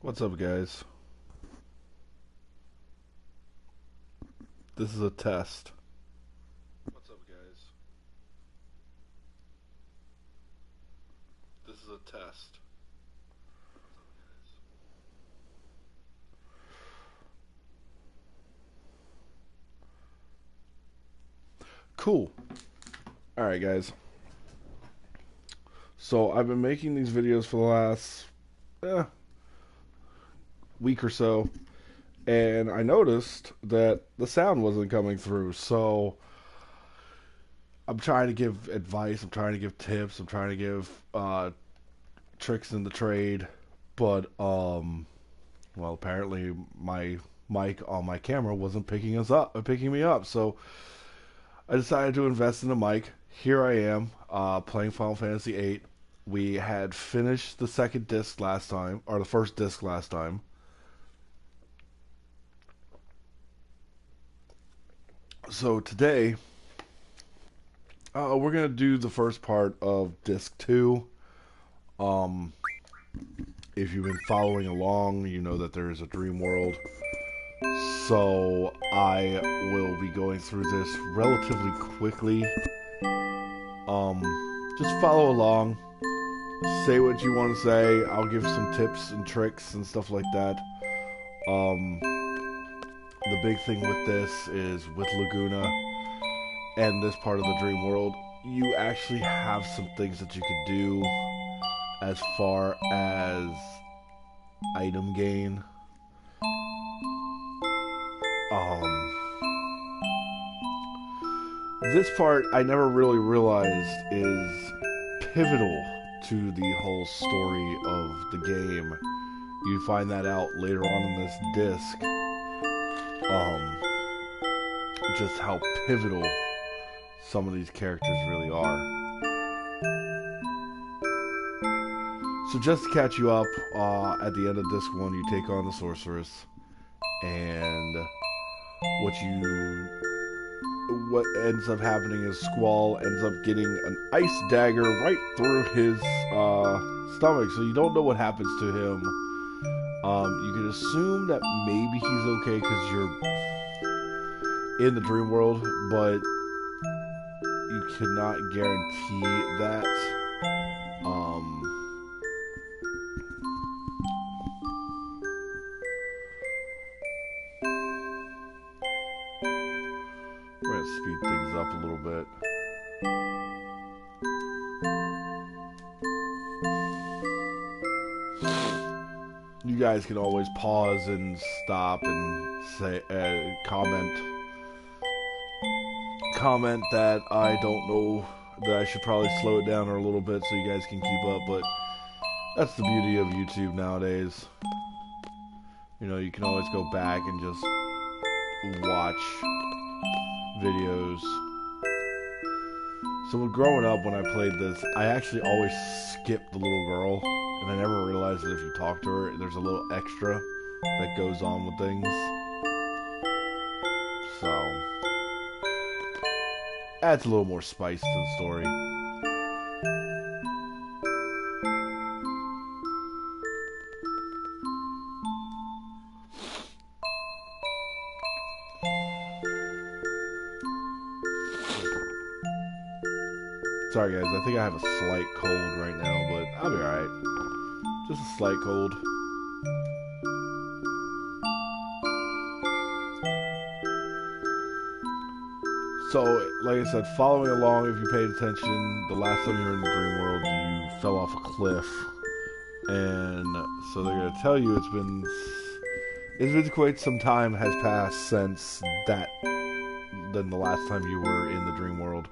What's up, guys? This is a test. What's up, guys? This is a test. Cool. Alright, guys. So, I've been making these videos for the last week or so, and I noticed that the sound wasn't coming through. So, I'm trying to give advice, I'm trying to give tips, I'm trying to give tricks in the trade, but, well, apparently my mic on my camera wasn't picking me up. So, I decided to invest in a mic. Here I am, playing Final Fantasy VIII. We had finished the second disc last time, or the first disc last time. So today, we're gonna do the first part of disc two. Um, if you've been following along, you know that there is a dream world. So I will be going through this relatively quickly. Just follow along. Say what you want to say. I'll give some tips and tricks and stuff like that. The big thing with this is with Laguna and this part of the dream world, you actually have some things that you could do as far as item gain. This part I never really realized is pivotal to the whole story of the game. You find that out later on in this disc. Just how pivotal some of these characters really are. So just to catch you up, at the end of disc one, you take on the sorceress, and what ends up happening is Squall ends up getting an ice dagger right through his stomach. So you don't know what happens to him. You can assume that maybe he's okay because you're in the dream world, but you cannot guarantee that. We're gonna speed things up a little bit. You guys can always pause and stop and say, comment that I don't know, that I should probably slow it down a little bit so you guys can keep up. But that's the beauty of YouTube nowadays. You know, you can always go back and just watch videos. So when growing up, when I played this, I actually always skipped the little girl, and I never realized that if you talk to her, there's a little extra that goes on with things. So adds a little more spice to the story. Sorry guys, I think I have a slight cold right now, but I'll be alright. Just a slight cold. So, like I said, following along, if you paid attention, the last time you were in the dream world, you fell off a cliff. And so they're going to tell you it's been quite some time has passed since than the last time you were in the dream world.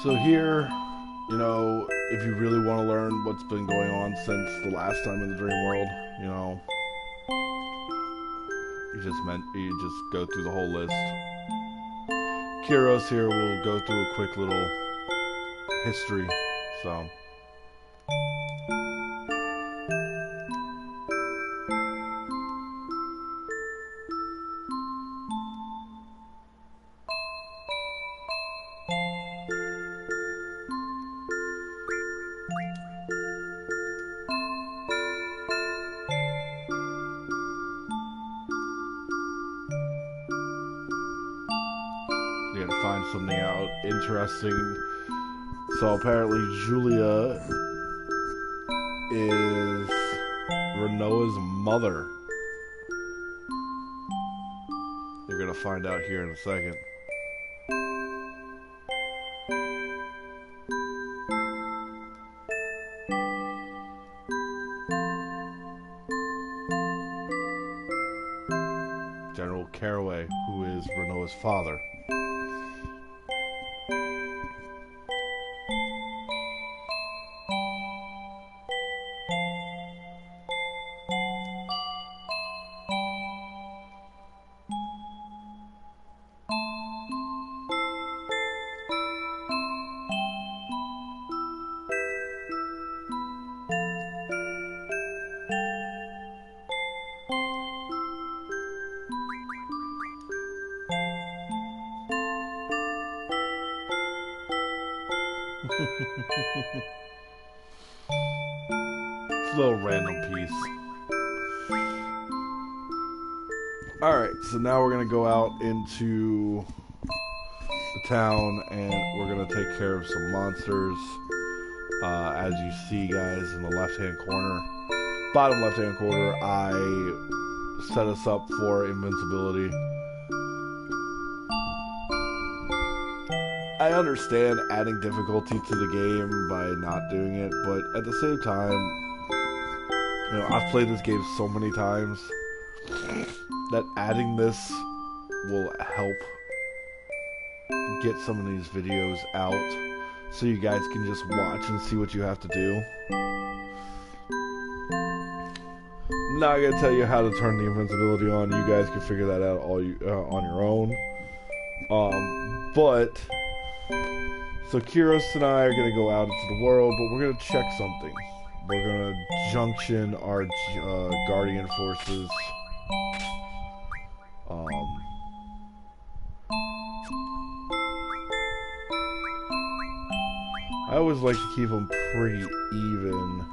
So here, you know, if you really want to learn what's been going on since the last time in the dream world, you know, you just go through the whole list. Kiros here will go through a quick little history. So you gotta find something out interesting. So apparently Julia is Renoa's mother. You're gonna find out here in a second. General Caraway, who is Renoa's father. It's a little random piece. Alright, so now we're going to go out into the town and we're going to take care of some monsters. As you see, guys, in the left-hand corner, bottom left-hand corner, I set us up for invincibility. I understand adding difficulty to the game by not doing it, but at the same time, you know, I've played this game so many times that adding this will help get some of these videos out so you guys can just watch and see what you have to do. I'm not going to tell you how to turn the invincibility on. You guys can figure that out on your own. So Kiros and I are going to go out into the world, but we're going to check something. We're going to junction our Guardian forces. I always like to keep them pretty even.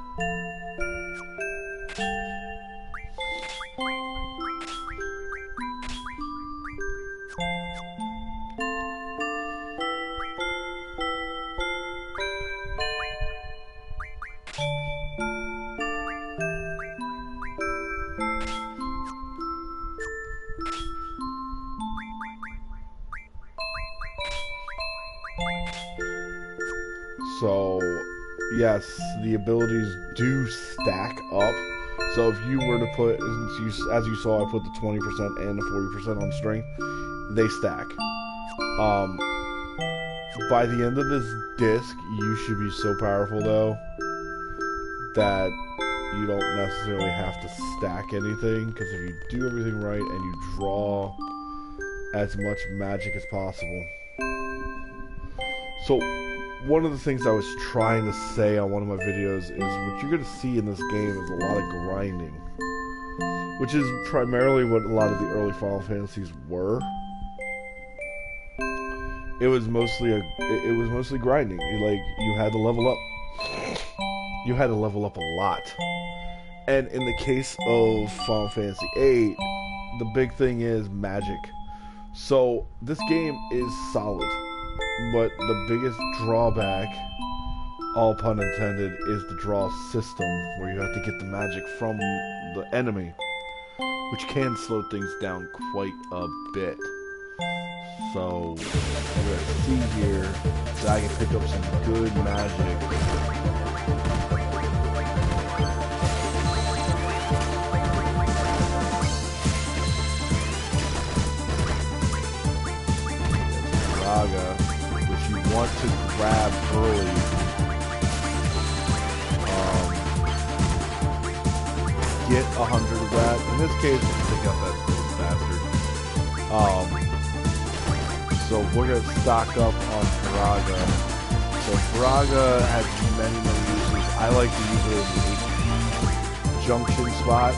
So, yes, the abilities do stack up. So if you were to put, as you saw, I put the 20% and the 40% on strength, they stack. By the end of this disc, you should be so powerful, though, that you don't necessarily have to stack anything, because if you do everything right and you draw as much magic as possible. So, one of the things I was trying to say on one of my videos is what you're going to see in this game is a lot of grinding, which is primarily what a lot of the early Final Fantasies were. It was mostly grinding. You had to level up. You had to level up a lot. And in the case of Final Fantasy VIII, the big thing is magic. So this game is solid. But the biggest drawback, all pun intended, is the draw system, where you have to get the magic from the enemy, which can slow things down quite a bit. So, we're going to see here that I can pick up some good magic. Raga, which you want to grab early, get 100 of that. In this case, we'll take out that little bastard. So we're going to stock up on Faraga. So Faraga has many uses. I like to use it in the HP junction spot.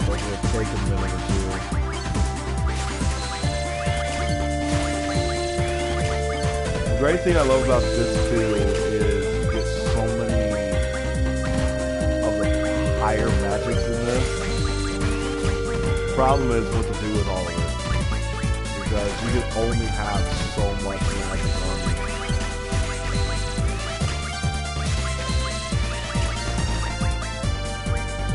But we'll take a minute or two. The great thing I love about this too is you get so many of the higher magics in this. Problem is what to do with all of it, because you can only have so much magic on you.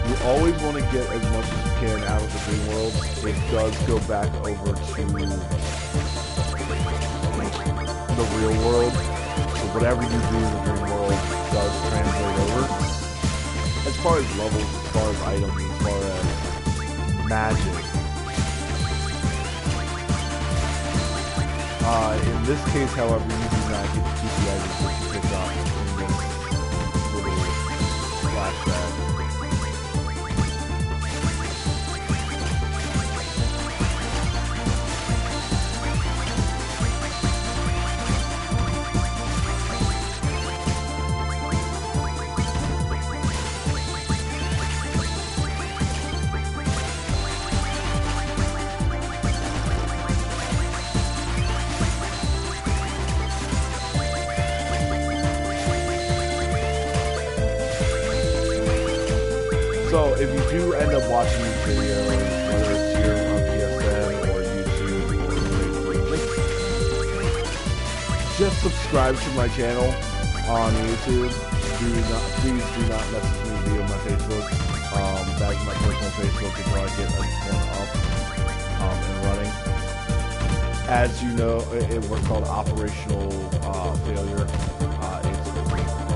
You always want to get as much as you can out of the dream world. It does go back over to the real world, so whatever you do in the dream world does translate over. As far as levels, as far as items, as far as magic. In this case, however, you do not get to keep the items that you pick up in this little flashback. So if you do end up watching these videos, whether it's here on PSN or YouTube or Facebook, just subscribe to my channel on YouTube. Please do not message me via my Facebook. That is my personal Facebook until I get one up and running. As you know, we're called operational failure.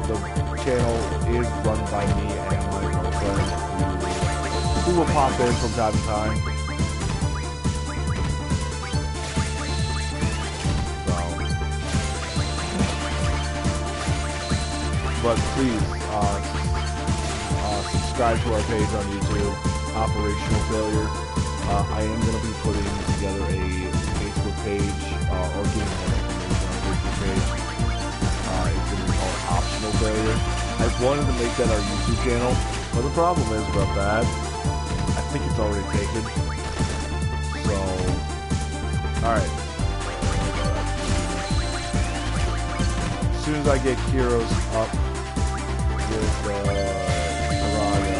The channel is run by me and my girlfriend, who will pop in from time to time. But please subscribe to our page on YouTube, Operational Failure. I am going to be putting together a Facebook page or getting more information on a Facebook page. It's going to be called Optional Failure. I wanted to make that our YouTube channel, but the problem is about that, I think it's already taken. So, alright. As soon as I get Kiros up with Faraga, sorry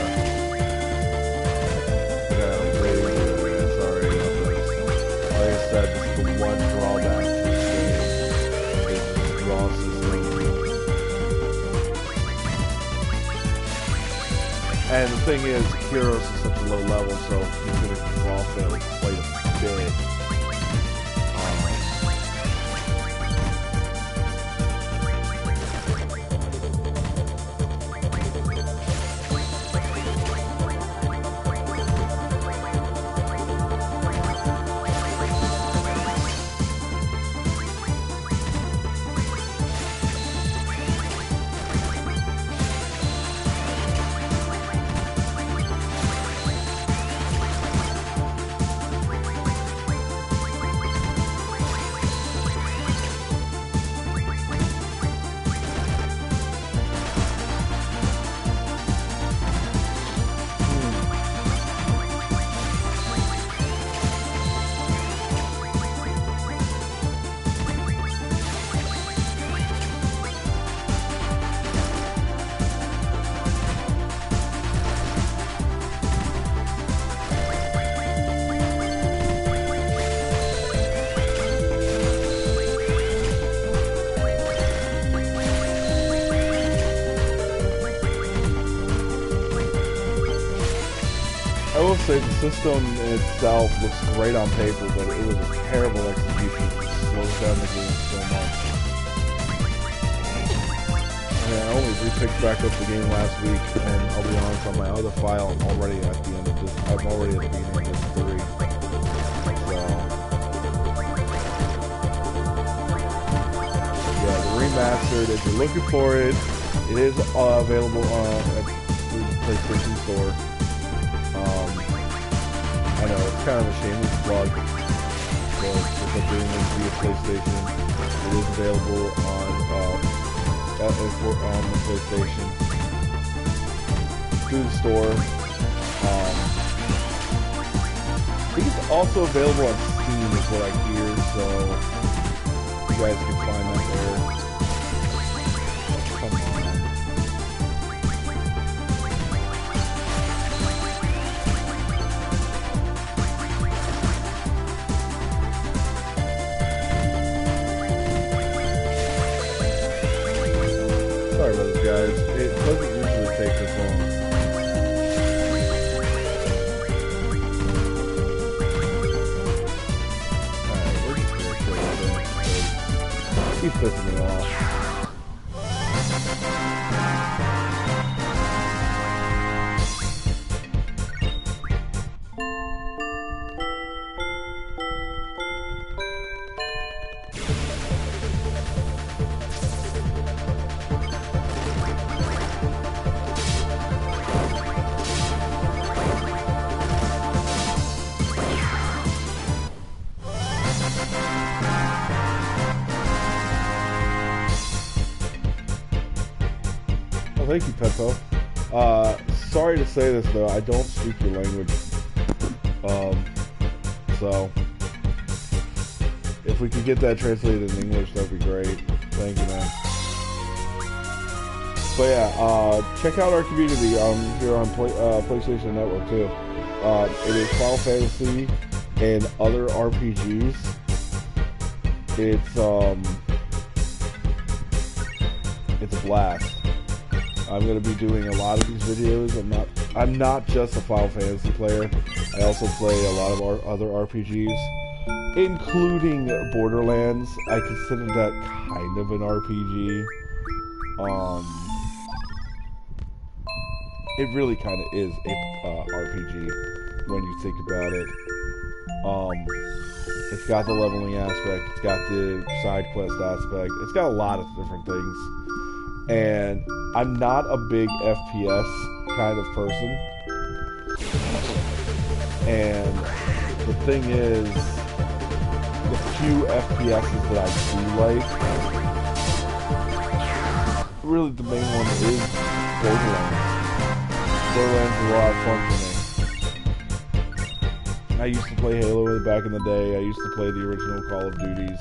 about this. Like I said, this is the one drawback to this game, is the draw system. And the thing is, Kiros is such a low level, so he's going to draw fail quite a bit. I will say the system itself looks great on paper, but it was a terrible execution. It slows down the game so much. I mean, I only we picked back up the game last week, and I'll be honest, on my other file, I'm already at the end of this. I'm already at the beginning of this 3. So, yeah, the remastered. If you're looking for it, it is available at the PlayStation Store. I know it's kind of a shameless plug, but since I'm doing this via PlayStation, it is available on the PlayStation through the store. I think it's also available on Steam, is what I hear. So you guys can find that there. Come on. Sorry about this, guys. It doesn't usually take this long. Alright, we're just gonna kill it. Keep pissing me off. Thank you, Pepo. Sorry to say this though, I don't speak your language. So if we could get that translated in English, that'd be great. Thank you, man. But yeah, check out our community here on PlayStation Network too. It is Final Fantasy and other RPGs. It's a blast. I'm going to be doing a lot of these videos. I'm not just a Final Fantasy player. I also play a lot of our other RPGs, including Borderlands. I consider that kind of an RPG. It really kind of is a RPG when you think about it. It's got the leveling aspect. It's got the side quest aspect. It's got a lot of different things. And I'm not a big FPS kind of person. And the thing is, the few FPSs that I do like, really the main one is Borderlands. Borderlands is a lot of fun for me. I used to play Halo back in the day. I used to play the original Call of Duties.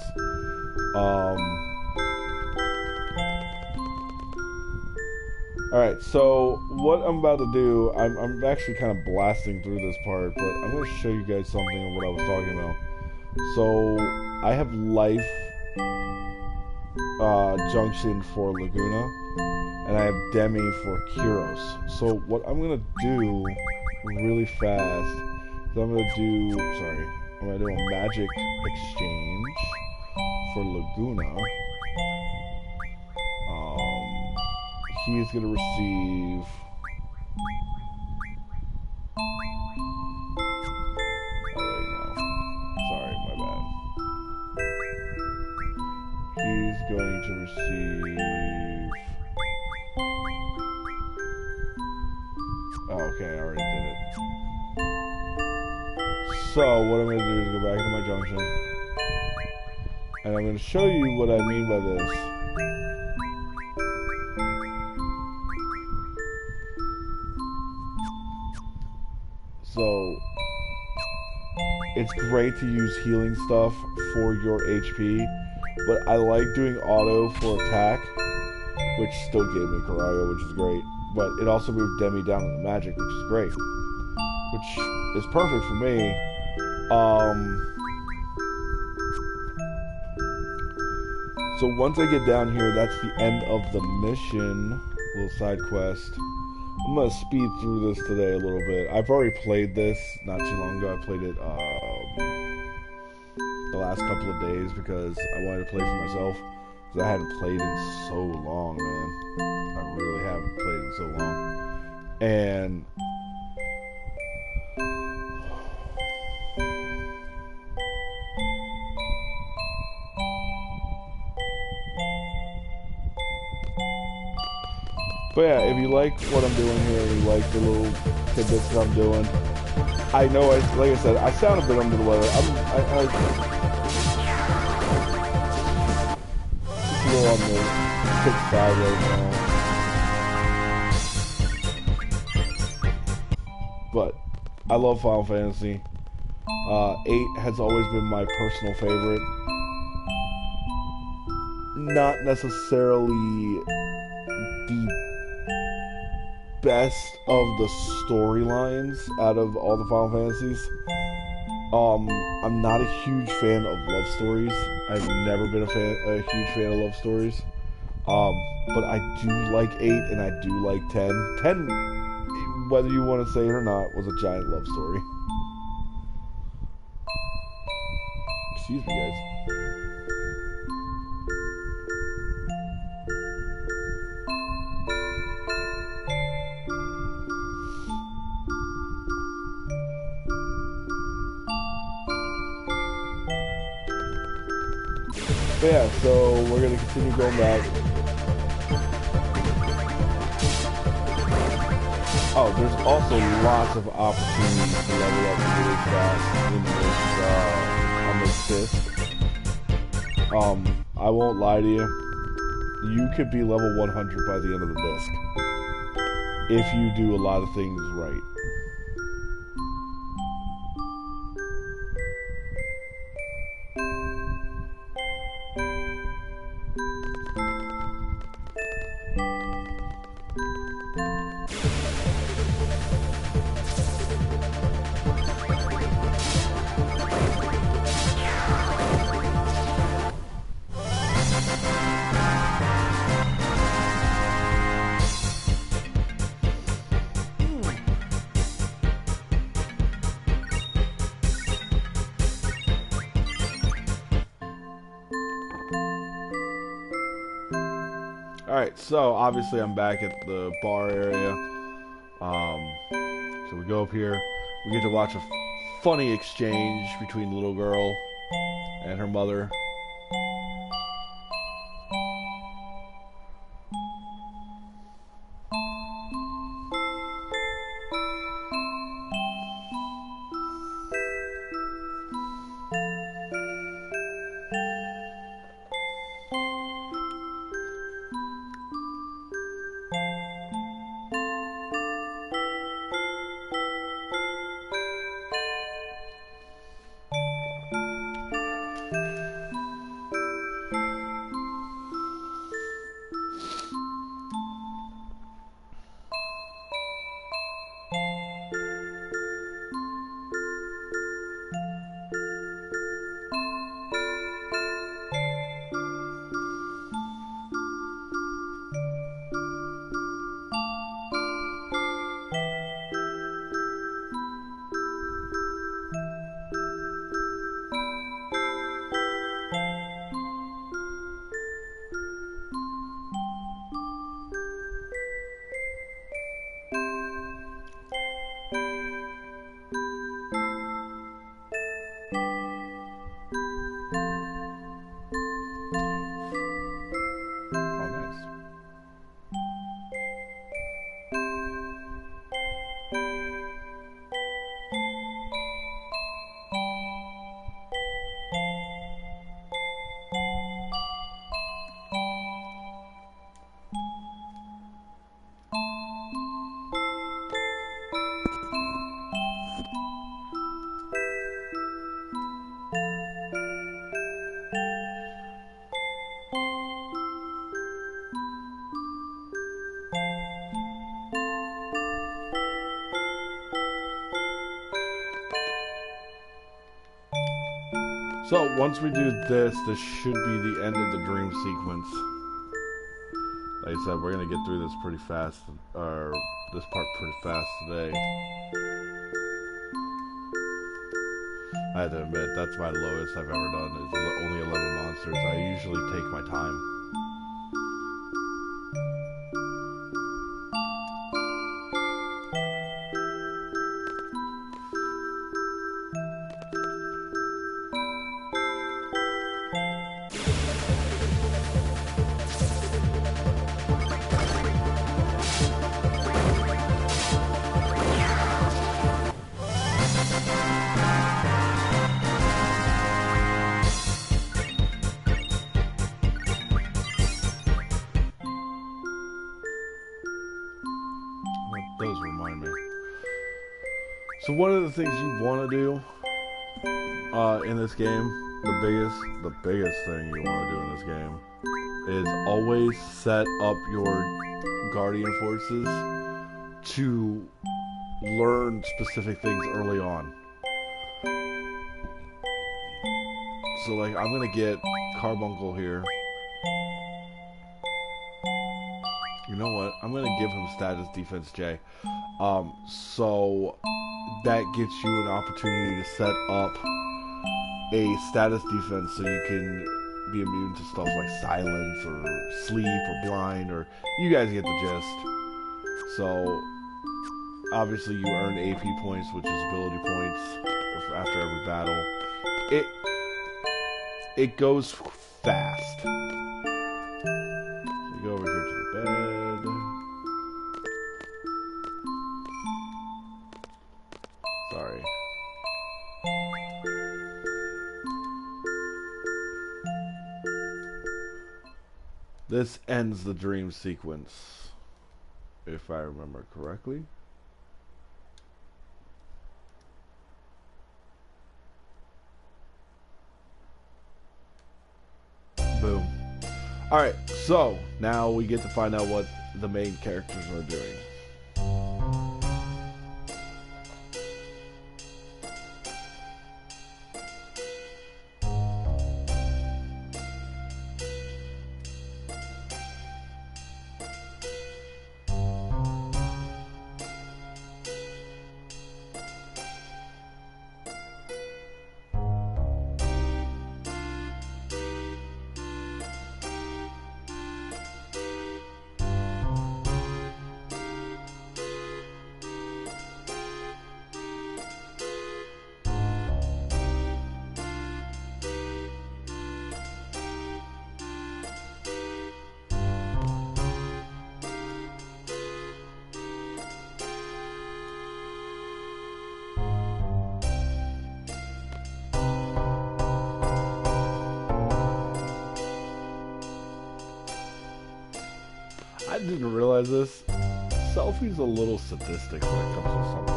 Alright, so what I'm about to do, I'm actually kind of blasting through this part, but I'm going to show you guys something of what I was talking about. So, I have Life Junction for Laguna, and I have Demi for Kyros. So, what I'm going to do really fast, is I'm going to do a magic exchange for Laguna. He is going to receive... Oh, wait, no. Sorry, my bad. He's going to receive... Oh, okay, I already did it. So, what I'm going to do is go back to my junction. And I'm going to show you what I mean by this. So, it's great to use healing stuff for your HP, but I like doing auto for attack, which still gave me Karaga, which is great, but it also moved Demi down to magic, which is great, which is perfect for me. So once I get down here, that's the end of the mission, little side quest. I'm going to speed through this today a little bit. I've already played this not too long ago. I played it the last couple of days because I wanted to play for myself. Because I hadn't played in so long, man. I really in so long. And but yeah, if you like what I'm doing here, you like the little tidbits that I'm doing, I know, like I said, I sound a bit under the weather. I just a little on the sick side right now. But I love Final Fantasy. 8 has always been my personal favorite. Not necessarily the best of the storylines out of all the Final Fantasies. I'm not a huge fan of love stories. I've never been a huge fan of love stories. But I do like 8 and I do like 10. 10, whether you want to say it or not, was a giant love story. Excuse me, guys. But yeah, so we're going to continue going back. Oh, there's also lots of opportunities to level up really fast in this, on this disc. I won't lie to you. You could be level 100 by the end of the disc if you do a lot of things right. Alright, so obviously I'm back at the bar area. So we go up here. We get to watch a funny exchange between the little girl and her mother. So, once we do this should be the end of the dream sequence. Like I said, we're going to get through this pretty fast, or this part pretty fast today. I have to admit, that's my lowest I've ever done, is only 11 monsters. I usually take my time. So one of the things you want to do in this game, the biggest thing you want to do in this game is always set up your guardian forces to learn specific things early on. So like I'm gonna get Carbuncle here. You know what? I'm gonna give him status defense J. So that gets you an opportunity to set up a status defense so you can be immune to stuff like silence or sleep or blind, or you guys get the gist. So obviously you earn AP points, which is ability points after every battle. It goes fast. So you go over here to the bed. Sorry. This ends the dream sequence, if I remember correctly. Boom. Alright, so now we get to find out what the main characters are doing. I didn't realize this. Selfie's a little sadistic when it comes to some things.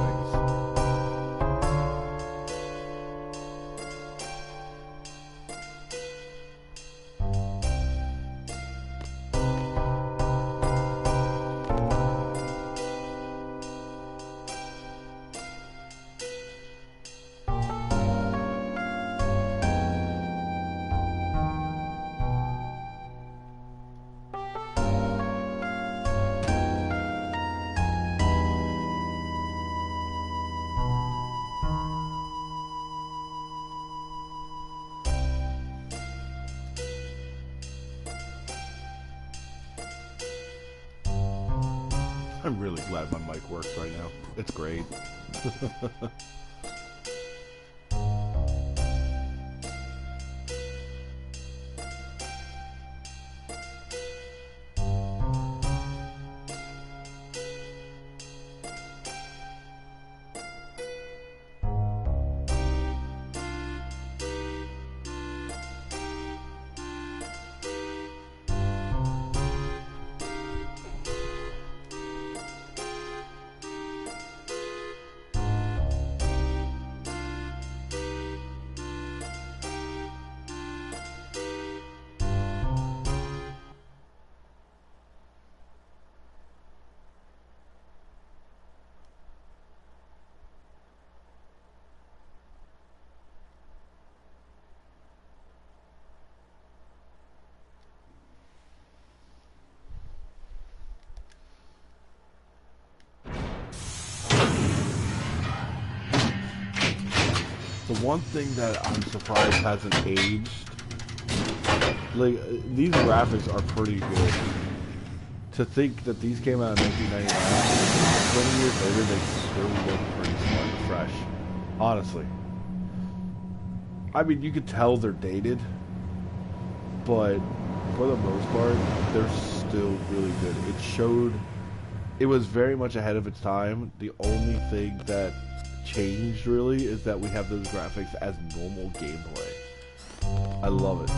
I'm really glad my mic works right now. It's great. The one thing that I'm surprised hasn't aged, like, these graphics are pretty good. To think that these came out in 1999, 20 years later, they still look pretty smart and fresh. Honestly. I mean, you could tell they're dated, but for the most part, they're still really good. It was very much ahead of its time. The only thing that changed really is that we have those graphics as normal gameplay. I love it.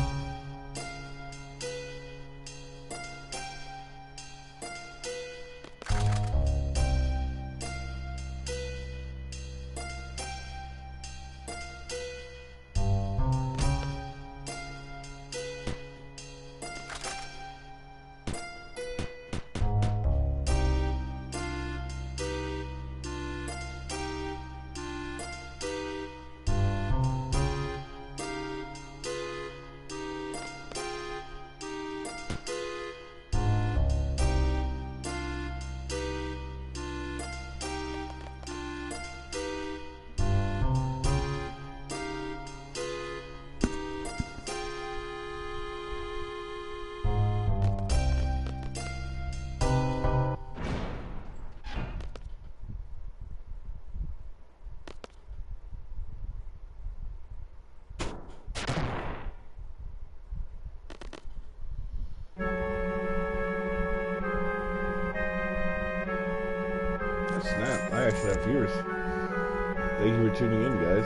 snap. I actually have viewers. Thank you for tuning in, guys.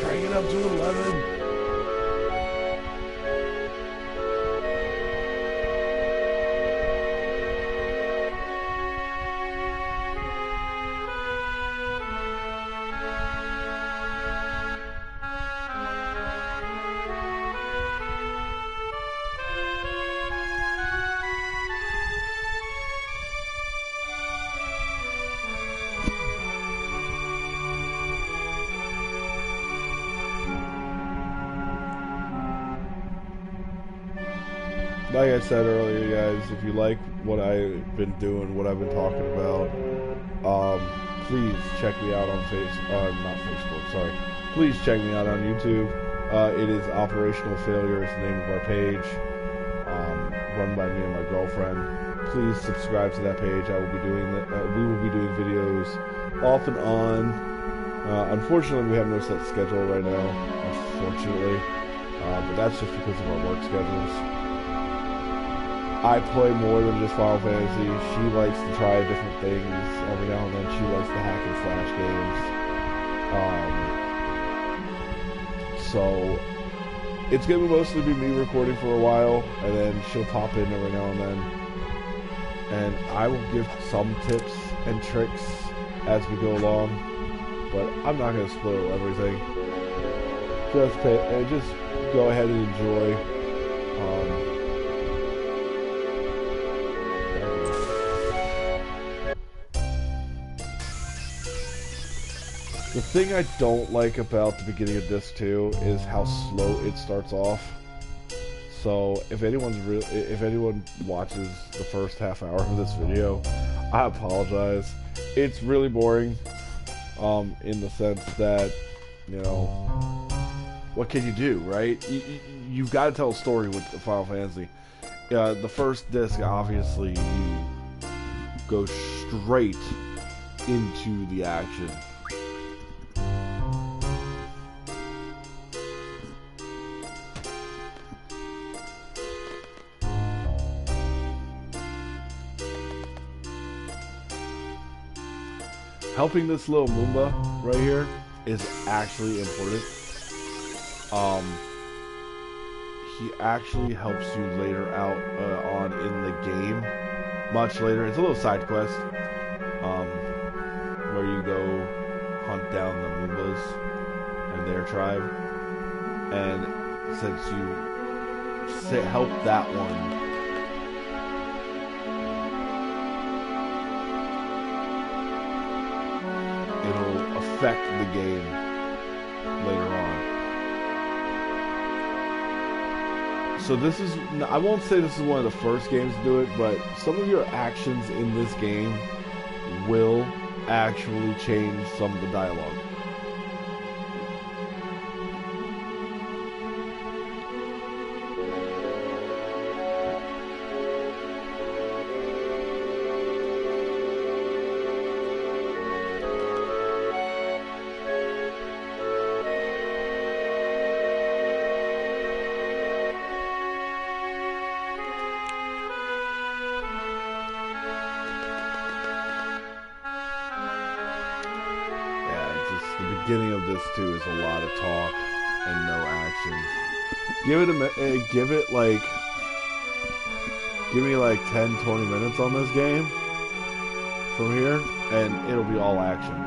Crank it up to 11. Like I said earlier, guys, if you like what I've been doing, what I've been talking about, please check me out on not Facebook, sorry. Please check me out on YouTube. It is Operational Failure is the name of our page, run by me and my girlfriend. Please subscribe to that page. I will be doing we will be doing videos off and on. Unfortunately, we have no set schedule right now, unfortunately, but that's just because of our work schedules. I play more than just Final Fantasy. She likes to try different things every now and then. She likes the hack and slash games. So it's gonna mostly be me recording for a while, and then she'll pop in every now and then. And I will give some tips and tricks as we go along, but I'm not gonna spoil everything. Just go ahead and enjoy. The thing I don't like about the beginning of Disc 2 is how slow it starts off. So if anyone watches the first half hour of this video, I apologize. It's really boring, in the sense that, you know, what can you do, right? You've got to tell a story with Final Fantasy. The first disc, obviously, you go straight into the action. Helping this little Moomba right here is actually important. He actually helps you later out on in the game, much later. It's a little side quest, where you go hunt down the Moombas and their tribe, and since you help that one, it'll affect the game later on. So this is, I won't say this is one of the first games to do it, but some of your actions in this game will actually change some of the dialogue. The beginning of this too is a lot of talk and no action. Give me like 10-20 minutes on this game from here, and it'll be all action.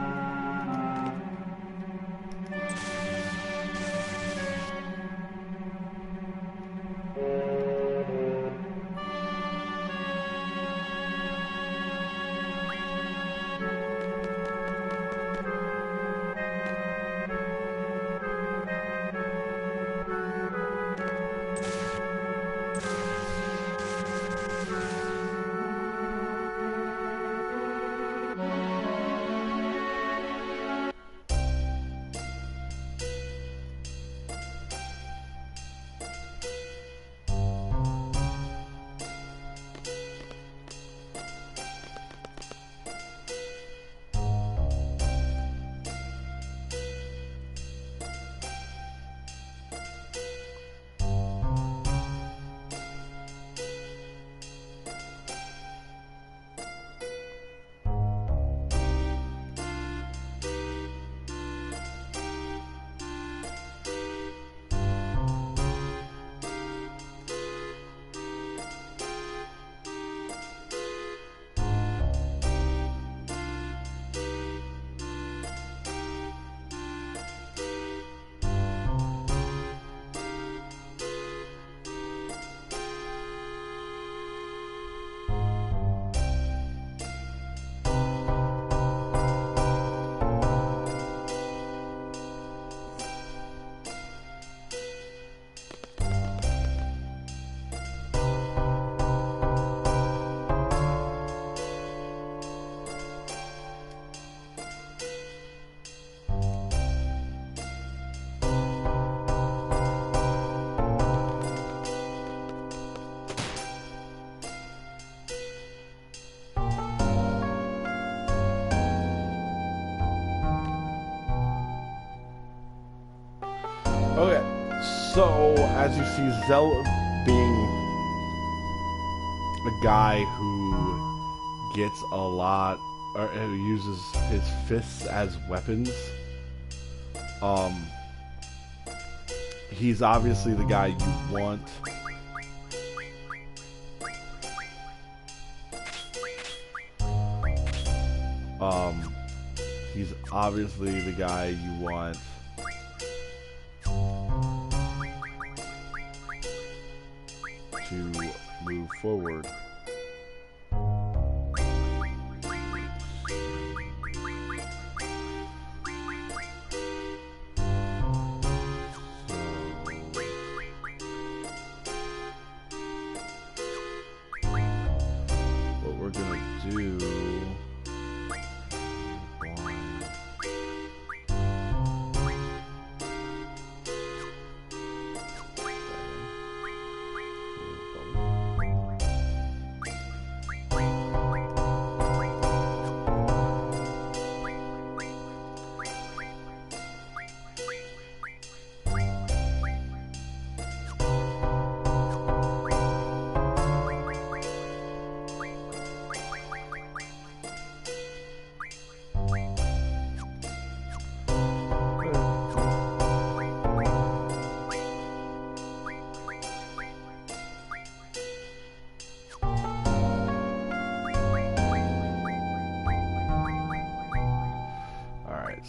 Okay, so as you see, Zell being a guy who gets a lot, or who uses his fists as weapons, he's obviously the guy you want. He's obviously the guy you want to move forward. What we're gonna do.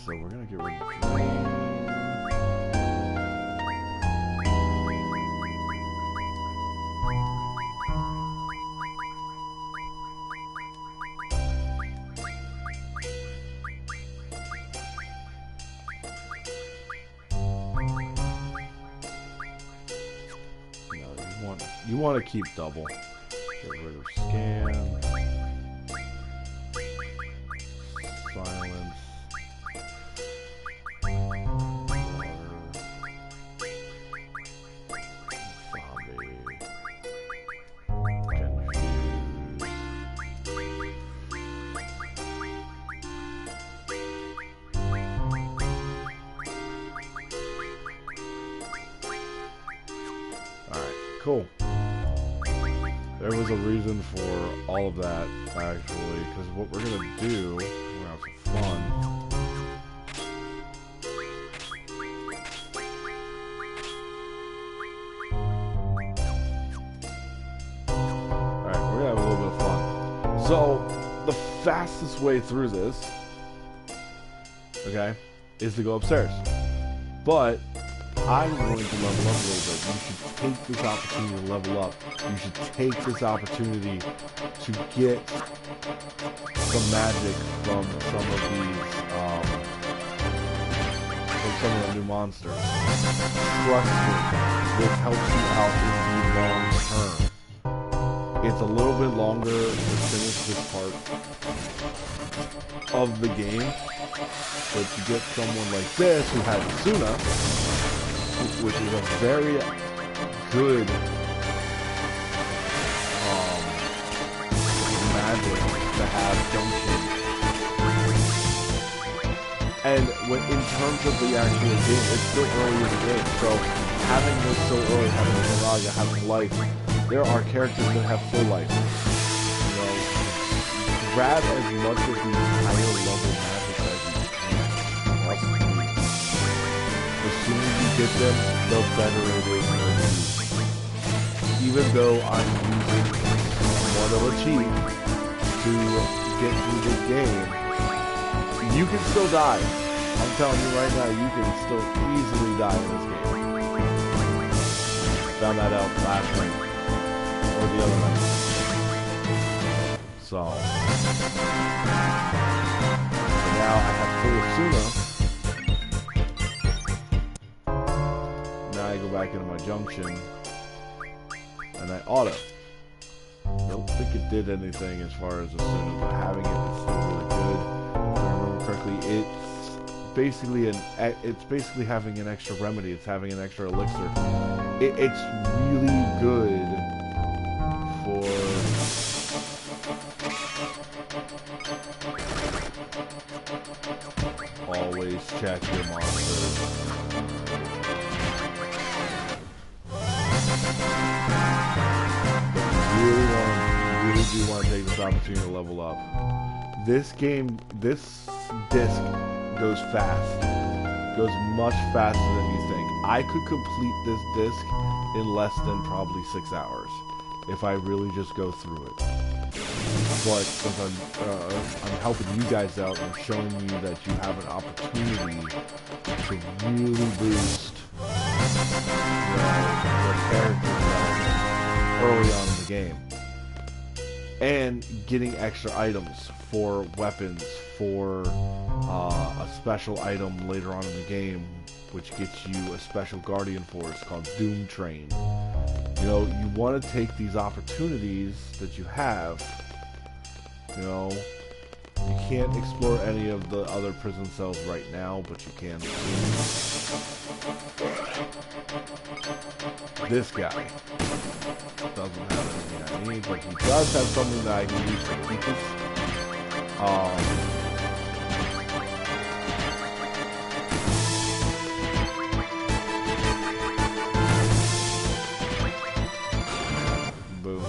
So we're gonna get rid of Drain. No, you want to keep double. Get rid of Scan. Silence. Cool. There was a reason for all of that, actually, because what we're gonna do, we're gonna have some fun. Alright, we're gonna have a little bit of fun. So, the fastest way through this, okay, is to go upstairs. But I'm going to level up a little bit. You should take this opportunity to level up. You should take this opportunity to get some magic from some of the new monsters. Trust me, this helps you out in the long term. It's a little bit longer to finish this part of the game, but to get someone like this who has Suna, which is a very good magic to have junction. And in terms of the actual game, it's still early in the game, so having this so early, having Miraga, having life, there are characters that have full life. You know, grab as much of the higher level magic as you can. Trust me. As soon as you get them, the better it is for you. Even though I'm using somewhat of a cheat to get through this game, you can still die. I'm telling you right now, you can still easily die in this game. Found that out last night, or the other night. So now I have full Suna. I go back into my junction and I auto. Don't think it did anything as far as Asuna, but having it is still really good. If I remember correctly, it's basically having an extra remedy. It's having an extra elixir. It's really good for always check your monsters. You really do want to take this opportunity to level up. This game, this disc goes fast. Goes much faster than you think. I could complete this disc in less than probably 6 hours if I really just go through it. But if I'm helping you guys out and showing you that you have an opportunity to really boost your character development early on in the game. And getting extra items for weapons, for a special item later on in the game, which gets you a special Guardian Force called Doom Train. You know, you want to take these opportunities that you have. You know, you can't explore any of the other prison cells right now, but you can soon. This guy doesn't have anything I need, but he does have something that I can use for keepers. Boom.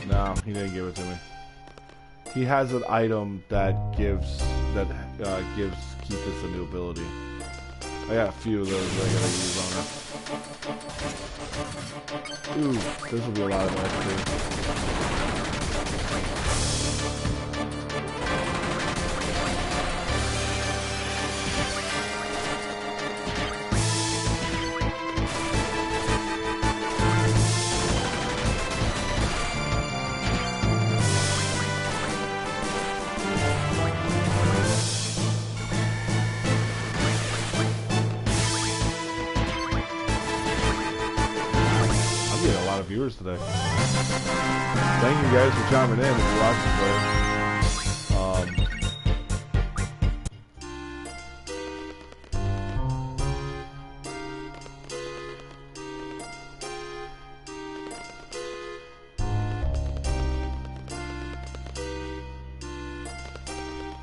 No, he didn't give it to me. He has an item that gives Keithis a new ability. I got a few of those that I gotta use on her. Ooh, this will be a lot of XP. Viewers today. Thank you guys for chiming in if you watch this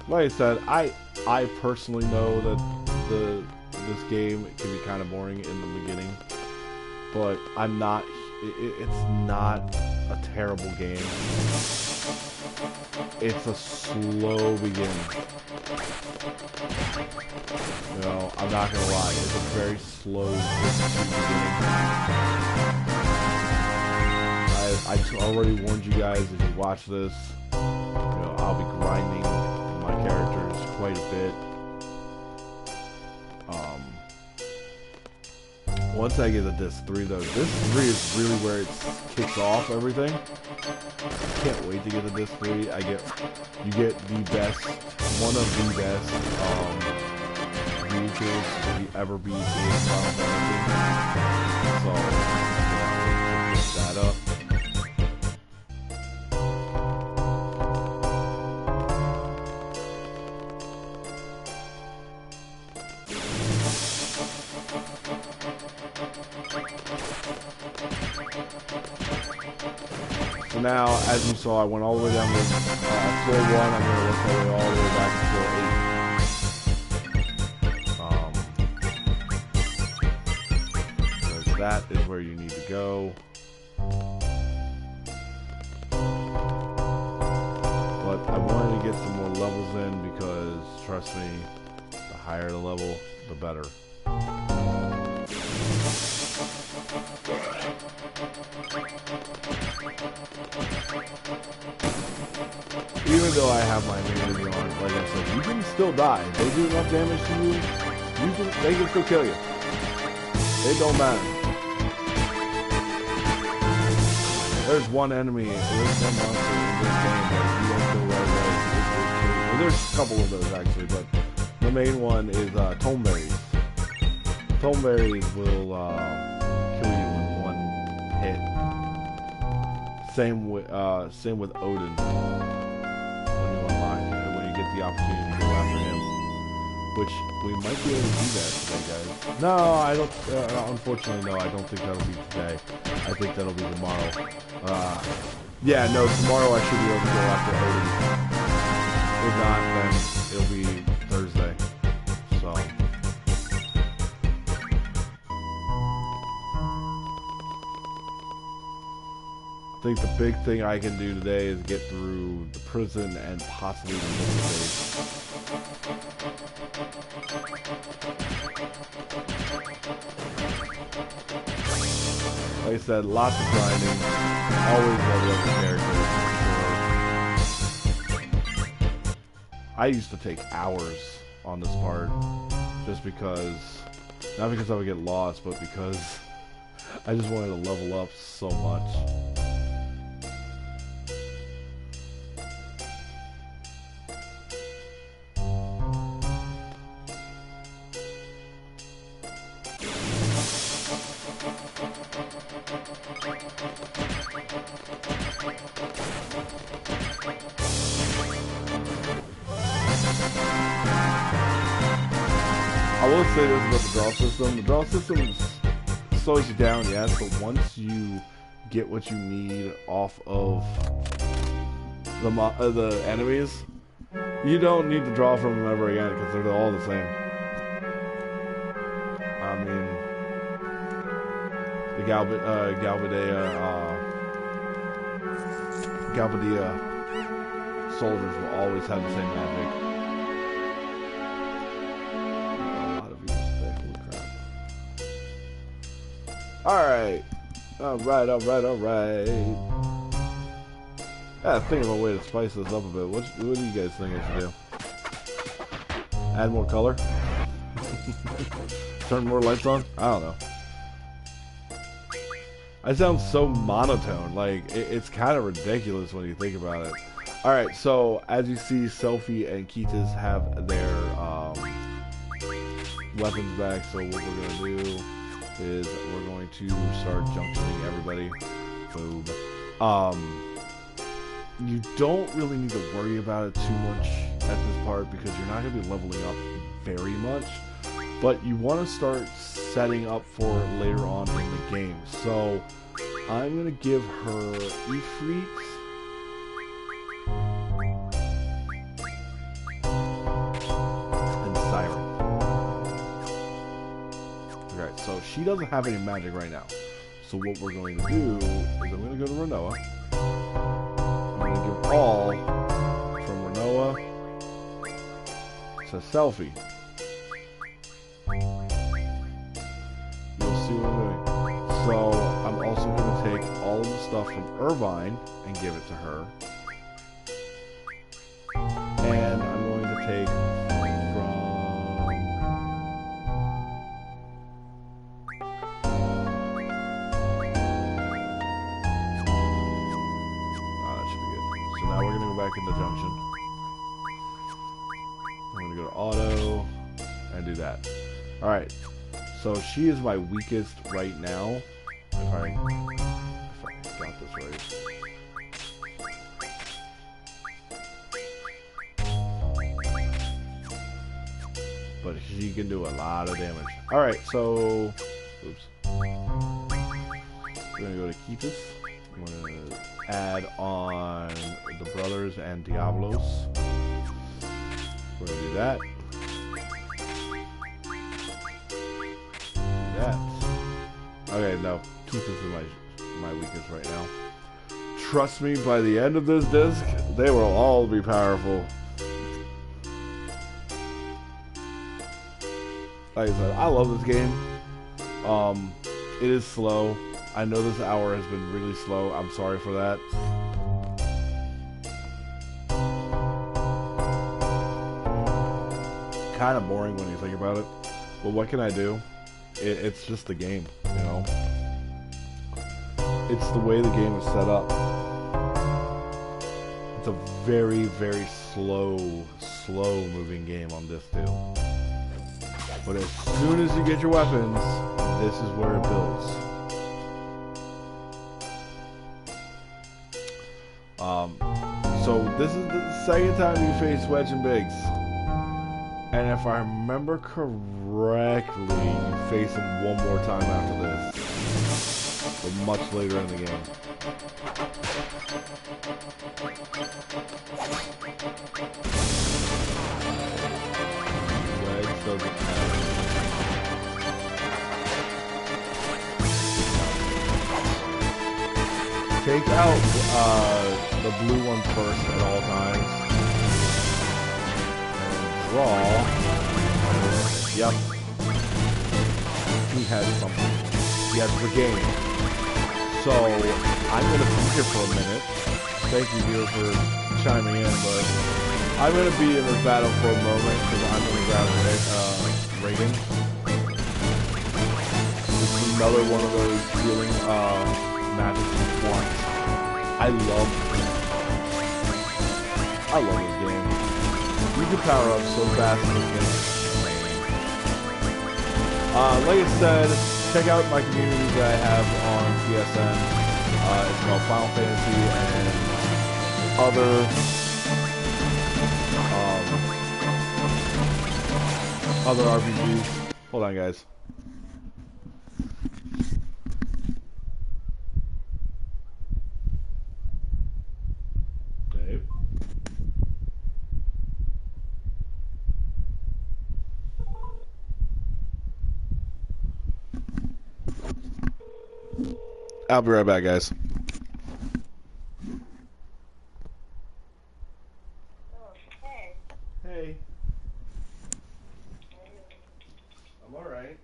Like I said, I personally know that this game can be kind of boring in the beginning, but I'm not. It's not a terrible game. It's a slow beginning. You know, I'm not gonna lie. It's a very slow beginning. I already warned you guys if you watch this. You know, I'll be grinding my characters quite a bit. Once I get to Disc 3 though, Disc 3 is really where it kicks off everything. I can't wait to get to Disc 3. You get the best, one of the best vehicles to ever be in Final Fantasy. So, pick that up. Now, as you saw, I went all the way down to floor 1. I'm going to work my way all the way back to floor 8. Because that is where you need to go. But I wanted to get some more levels in because, trust me, the higher the level, the better. Even though I have my immunity on, like I said, you can still die. If they do enough damage to you, they can still kill you. It don't matter. There's one enemy, there's one monster in this game that you don't kill right away. Well, there's a couple of those actually, but the main one is Tomeberries. Tomeberries will kill you in one hit. Same with Odin. When you get the opportunity to go after him, which we might be able to do that today, guys. No, I don't. Unfortunately, no, I don't think that'll be today. I think that'll be tomorrow. Yeah, no, tomorrow I should be able to go after Odin. If not, then it'll be Thursday. So, think the big thing I can do today is get through the prison and possibly the base. Like I said, lots of grinding. Always level up the character. I used to take hours on this part just because, not because I would get lost, but because I just wanted to level up so much. I will say this about the draw system. The draw system slows you down, yes, but once you get what you need off of the enemies, you don't need to draw from them ever again because they're all the same. I mean, the Galbadia soldiers will always have the same magic. Alright. Alright. Yeah, think of a way to spice this up a bit. What do you guys think I should do? Add more color? Turn more lights on? I don't know. I sound so monotone. Like, it's kind of ridiculous when you think about it. Alright, so as you see, Selphie and Ketis have their weapons back. So what we're going to do is we're going to start junctioning everybody. Boom. You don't really need to worry about it too much at this part because you're not going to be leveling up very much, but you want to start setting up for it later on in the game. So I'm going to give her Ifrit and Siren. Alright, so she doesn't have any magic right now. So what we're going to do is I'm going to go to Renoa. I'm going to give all from Renoa to Selphie. You'll see what I'm doing. So I'm also going to take all of the stuff from Irvine and give it to her. And I'm going to take back in the junction. I'm going to go to auto and do that. Alright, so she is my weakest right now. If I got this right. But she can do a lot of damage. Alright, so oops. We're going to go to Ketis. I'm going to add on the brothers and Diablos. We're going to do that. Okay, no. Ketis is my weakest right now. Trust me, by the end of this disc, they will all be powerful. Like I said, I love this game. It is slow. I know this hour has been really slow. I'm sorry for that. Kind of boring when you think about it. But what can I do? It's just the game, you know? It's the way the game is set up. It's a very, very slow moving game on this deal. But as soon as you get your weapons, this is where it builds. So this is the second time you face Wedge and Biggs. And if I remember correctly, you face him one more time after this. But much later in the game. Wedge doesn't have. take out the blue one first at all times. And draw. Yep. He has something. He has the game. So, I'm going to be here for a minute. Thank you, viewer, for chiming in, but I'm going to be in this battle for a moment because I'm going to grab Reagan. This is another one of those healing magic ones. I love this game. You can power up so fast in this game. Like I said, check out my community that I have on PSN. It's called Final Fantasy and other RPGs. Hold on, guys. Dave? I'll be right back, guys. Hey. I'm alright.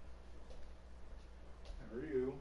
How are you?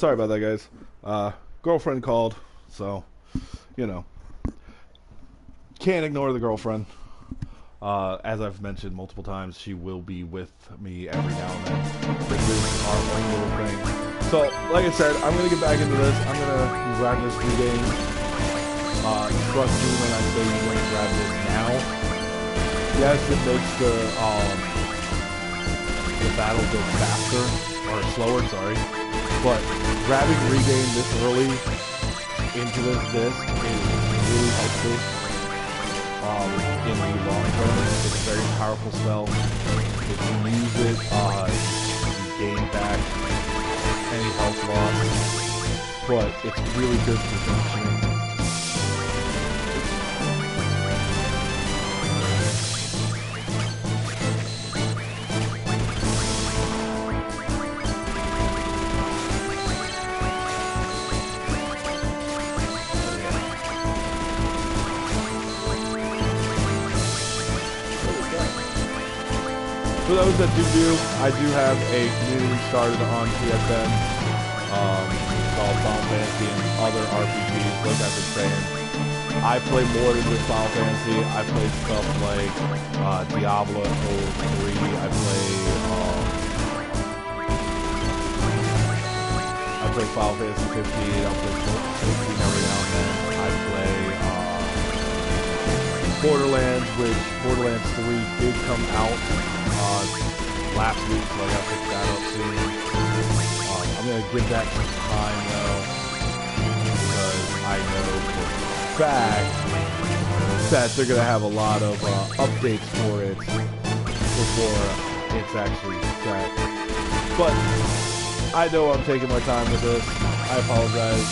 Sorry about that, guys. Girlfriend called, so you know, can't ignore the girlfriend. As I've mentioned multiple times, she will be with me every now and then. This is our own little thing. So, like I said, I'm gonna get back into this. I'm gonna grab this game. Trust me when I say you're gonna grab this now. Yes, it makes the battle go faster or slower. Sorry, but grabbing regain this early into this disc is really helpful. In the long term, it's a very powerful spell. If you use it, you gain back any health loss, but it's really good for functioning. For those that do, I do have a community started on PSN called Final Fantasy and other RPGs, like I've been saying. I play more than just Final Fantasy. I play stuff like Diablo 3. I play Final Fantasy 15. I'll play 15 every now and then. I play Borderlands, which Borderlands 3 did come out last week, so I gotta pick that up soon. I'm gonna give that some time though, because I know for a fact that they're gonna have a lot of updates for it before it's actually set. But I know I'm taking my time with this. I apologize.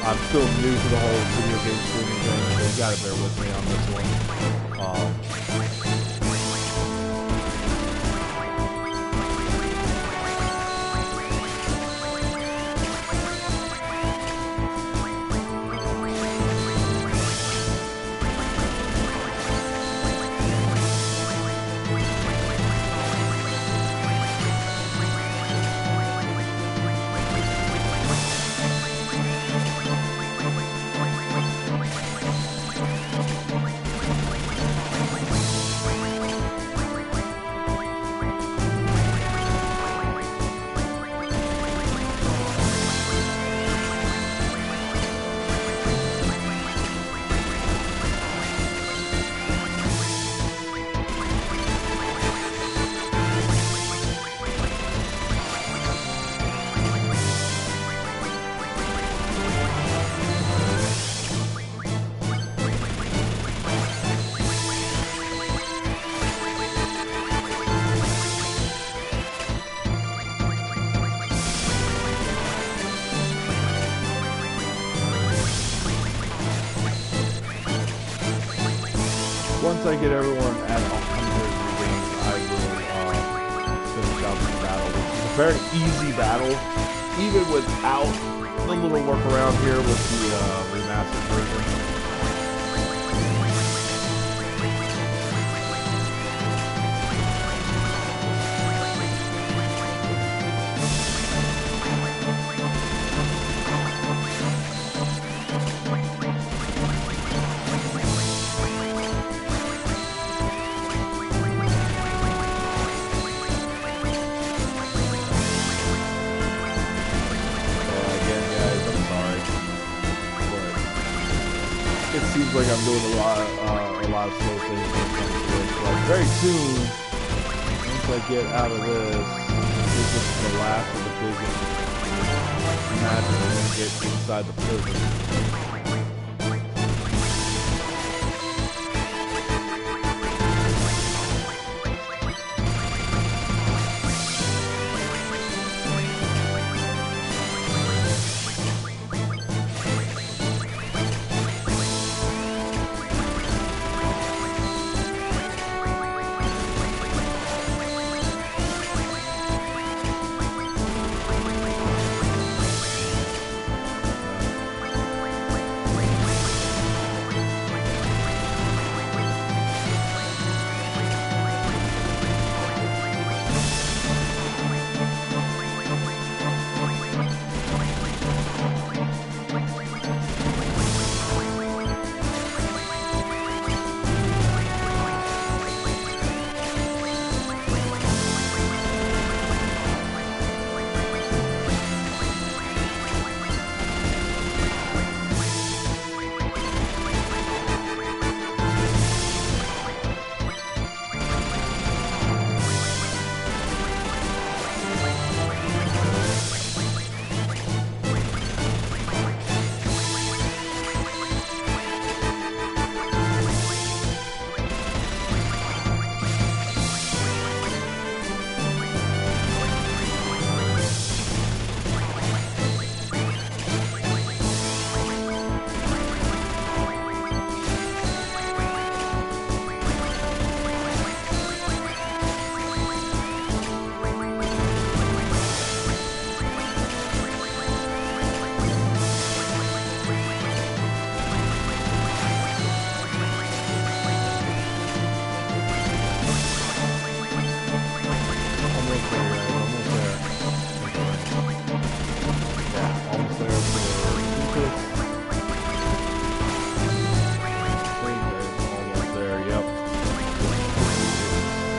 I'm still new to the whole video game streaming thing, so you gotta bear with me on this one. Once I get everyone at 100 games, I will finish out this battle, which is a very easy battle, even without the little workaround here with the remastered version. It seems like I'm doing a lot of slow things when it comes to this. But very soon, once I get out of this is the last of the biggest matches I'm gonna get inside the prison. almost there, guys. Almost there. Yeah, almost there. Almost there. Yep.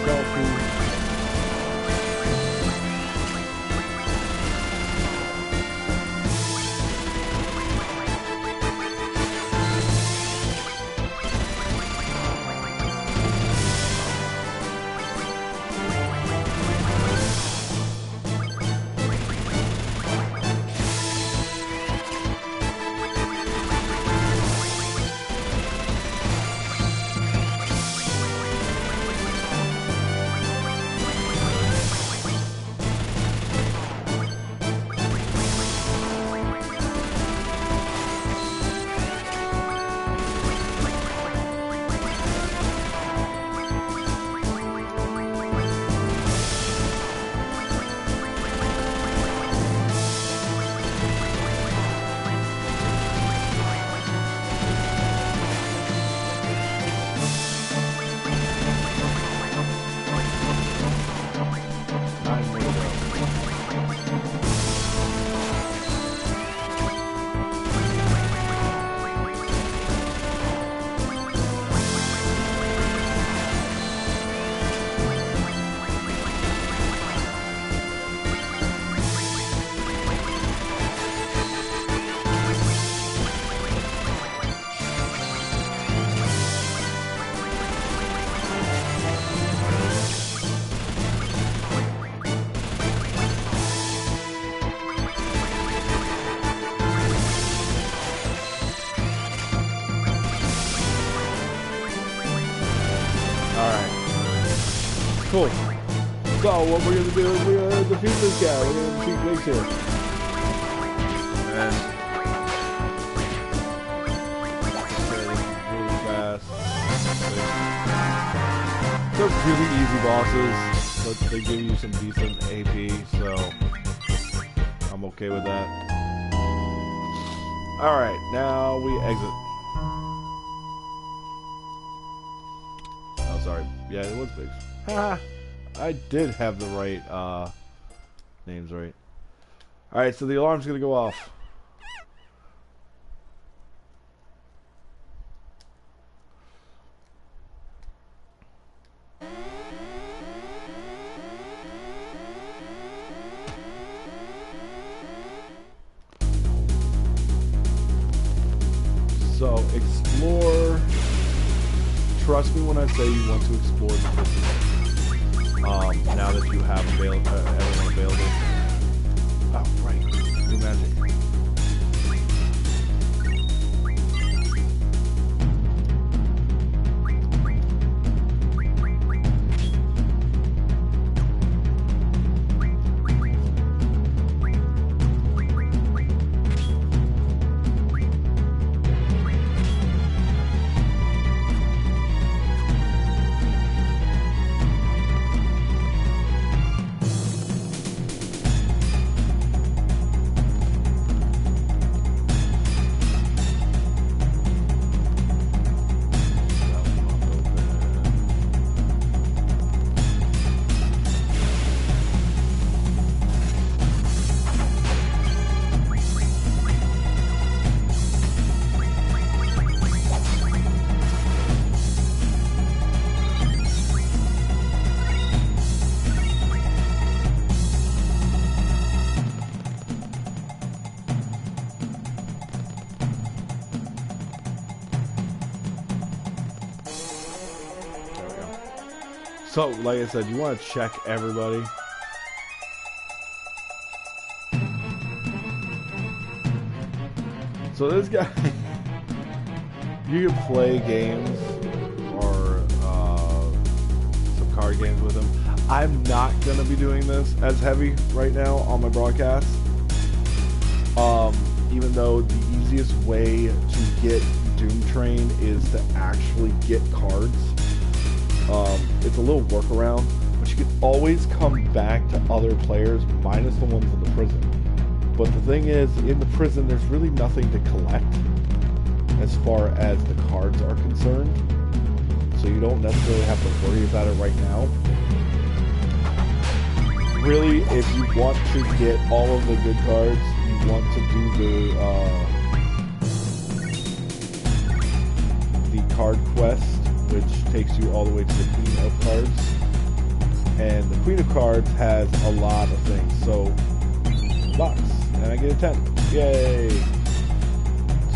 Selfie. Cool. So what we're gonna do is we're gonna defeat this guy. We're gonna defeat Biggs here. And really fast. They're really easy bosses, but they give you some decent AP, so I'm okay with that. Alright, now we exit. Oh, sorry. Yeah, it was Biggs. Ha! I did have the right names right. Alright, so the alarm's gonna go off. So explore. Trust me when I say you want to explore the prison. Now that you have everyone available. Oh, right. New magic. So, like I said, you want to check everybody. So this guy, you can play games or some card games with him. I'm not going to be doing this as heavy right now on my broadcast. Even though the easiest way to get Doom Train is to actually get cards. It's a little workaround, but you can always come back to other players minus the ones in the prison. But the thing is, in the prison, there's really nothing to collect as far as the cards are concerned. So you don't necessarily have to worry about it right now. really, if you want to get all of the good cards, you want to do the card quest, which takes you all the way to the Queen of Cards. And the Queen of Cards has a lot of things. So, box, and I get a 10. Yay!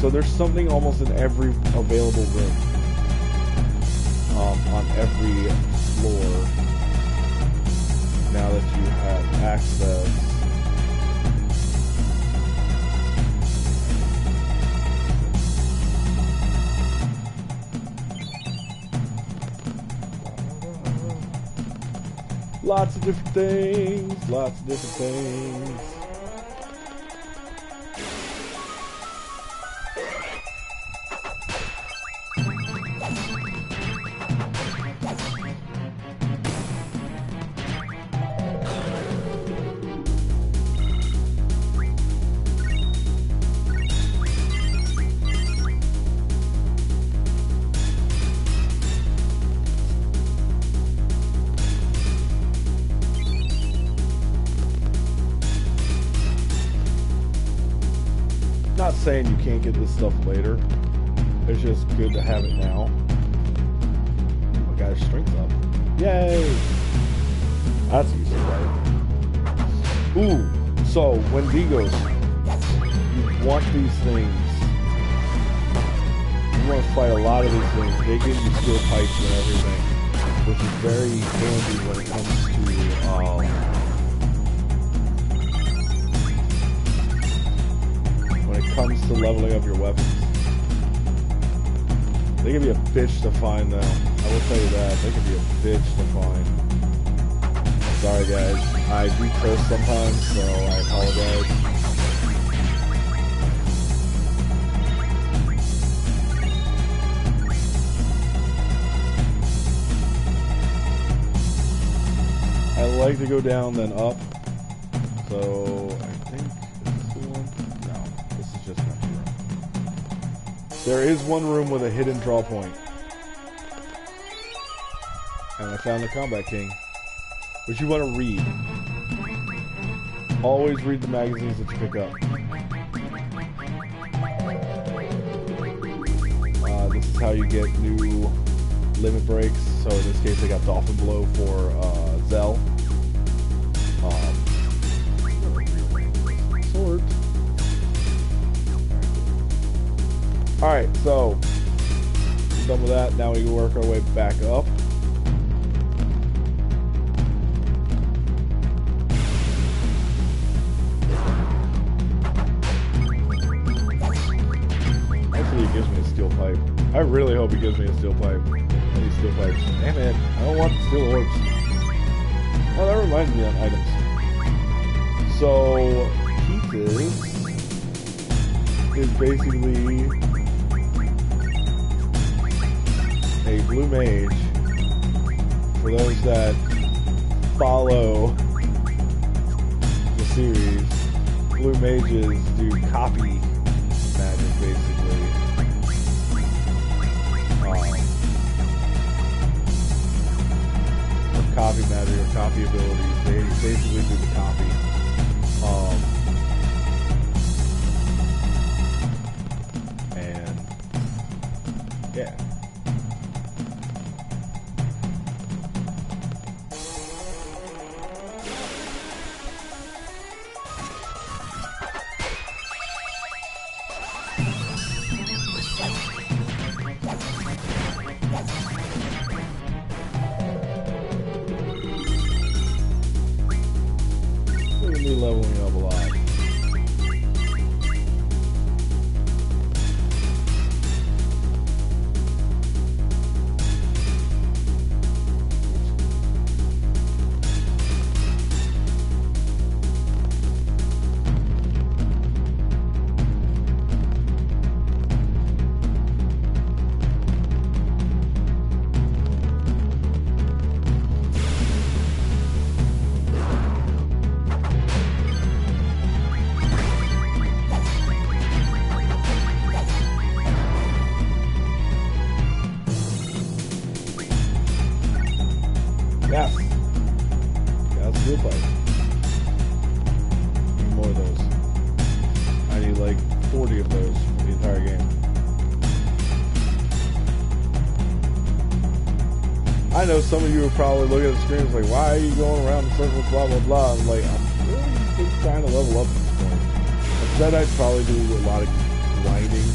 So there's something almost in every available room. On every floor. Now that you have access. Lots of different things, lots of different things. Not saying you can't get this stuff later. It's just good to have it now. I got his strength up. Yay! That's easy, right? Ooh, so when Digos, you want these things. You want to fight a lot of these things. They give you steel pipes and everything, which is very handy when it comes to comes to leveling up your weapons. They can be a bitch to find though. I will tell you that. They can be a bitch to find. Sorry guys. I do curse sometimes, so I apologize. I like to go down then up. So I think there is one room with a hidden draw point. And I found the Combat King, which you want to read. Always read the magazines that you pick up. This is how you get new limit breaks. So in this case I got Dolphin Blow for Zell. Sword. Alright, so we're done with that. Now we can work our way back up. Hopefully it gives me a steel pipe. I really hope it gives me a steel pipe. I need steel pipes. Damn it, I don't want steel orbs. Oh, that reminds me of items. So, pieces is basically a blue mage. For those that follow the series, blue mages do copy magic basically. Or copy magic or copy abilities. They basically do the copy. And yeah. Leveling up a lot. Yeah. Got a steel pipe. like 40 of those for the entire game. I know some of you are probably looking at the screens like, why are you going around in circles, blah, blah, blah. I'm like, I'm really just trying to level up at this point. I said I'd probably do a lot of grinding.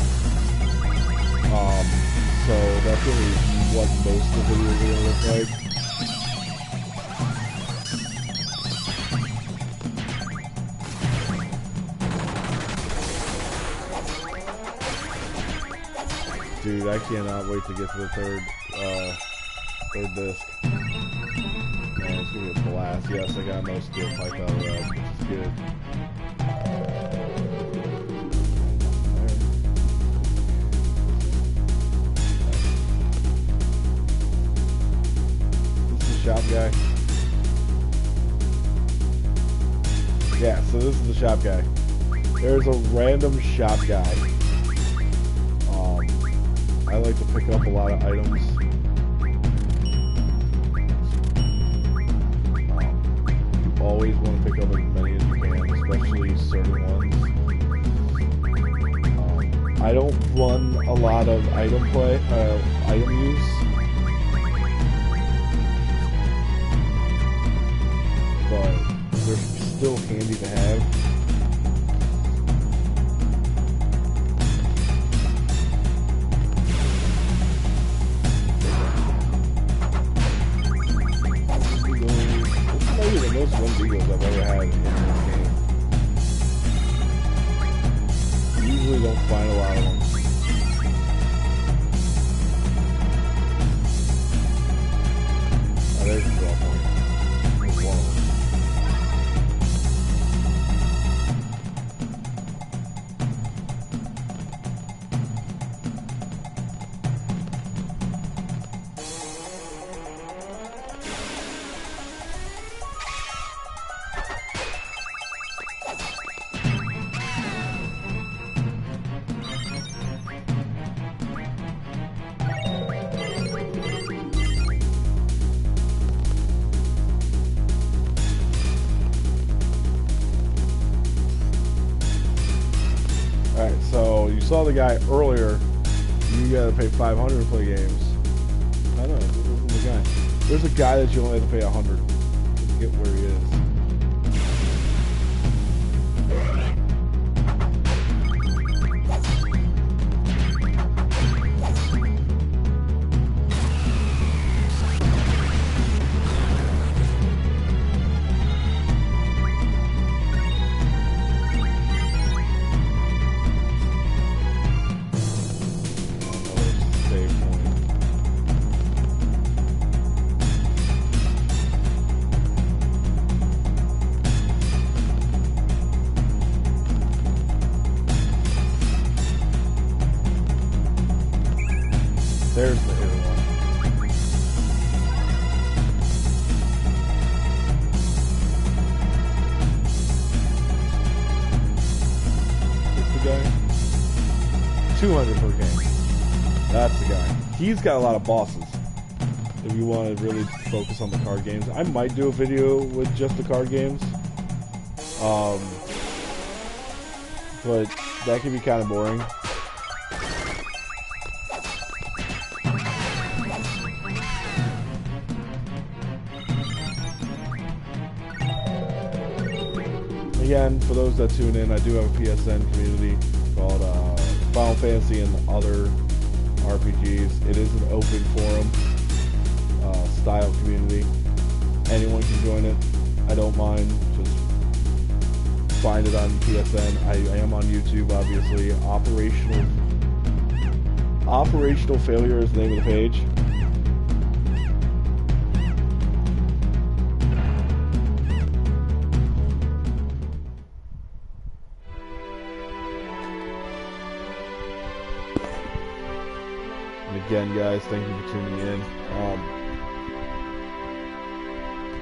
So that's really what most of the video is going to look like. Dude, I cannot wait to get to the third disc. Man, it's gonna be a blast. Yes, I got no steel pipe out of that, which is good. This is the shop guy. Yeah, so this is the shop guy. There's a random shop guy. I like to pick up a lot of items. You always want to pick up as many as you can, especially certain ones. I don't run a lot of item use. But they're still handy to have. Most Wendigos I've ever had in this game. You usually don't find a lot of them. Oh, there's the draw point. There's one of them. Alright, so you saw the guy earlier. You gotta pay $500 to play games. I don't know, this isn't the guy. There's a guy that you only have to pay $100 to get where he is. There's the hidden one. What's the guy? 200 per game. That's the guy. He's got a lot of bosses. If you want to really focus on the card games, I might do a video with just the card games. But that can be kind of boring. Again, for those that tune in, I do have a PSN community called Final Fantasy and Other RPGs. It is an open forum style community. Anyone can join it. I don't mind. Just find it on PSN. I am on YouTube, obviously. Operational Failure is the name of the page. Again, guys, thank you for tuning in.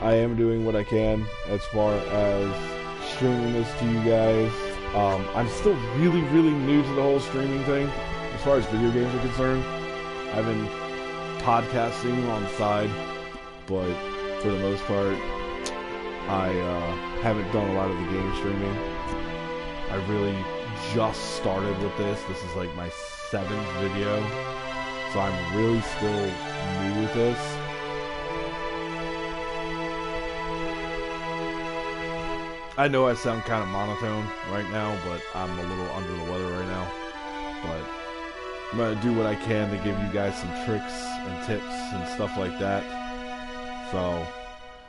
I am doing what I can as far as streaming this to you guys. I'm still really, really new to the whole streaming thing as far as video games are concerned. I've been podcasting on the side, but for the most part, I haven't done a lot of the game streaming. I really just started with this. This is like my 7th video, so I'm really still new with this. I know I sound kind of monotone right now, but I'm a little under the weather right now. But I'm going to do what I can to give you guys some tricks and tips and stuff like that. So,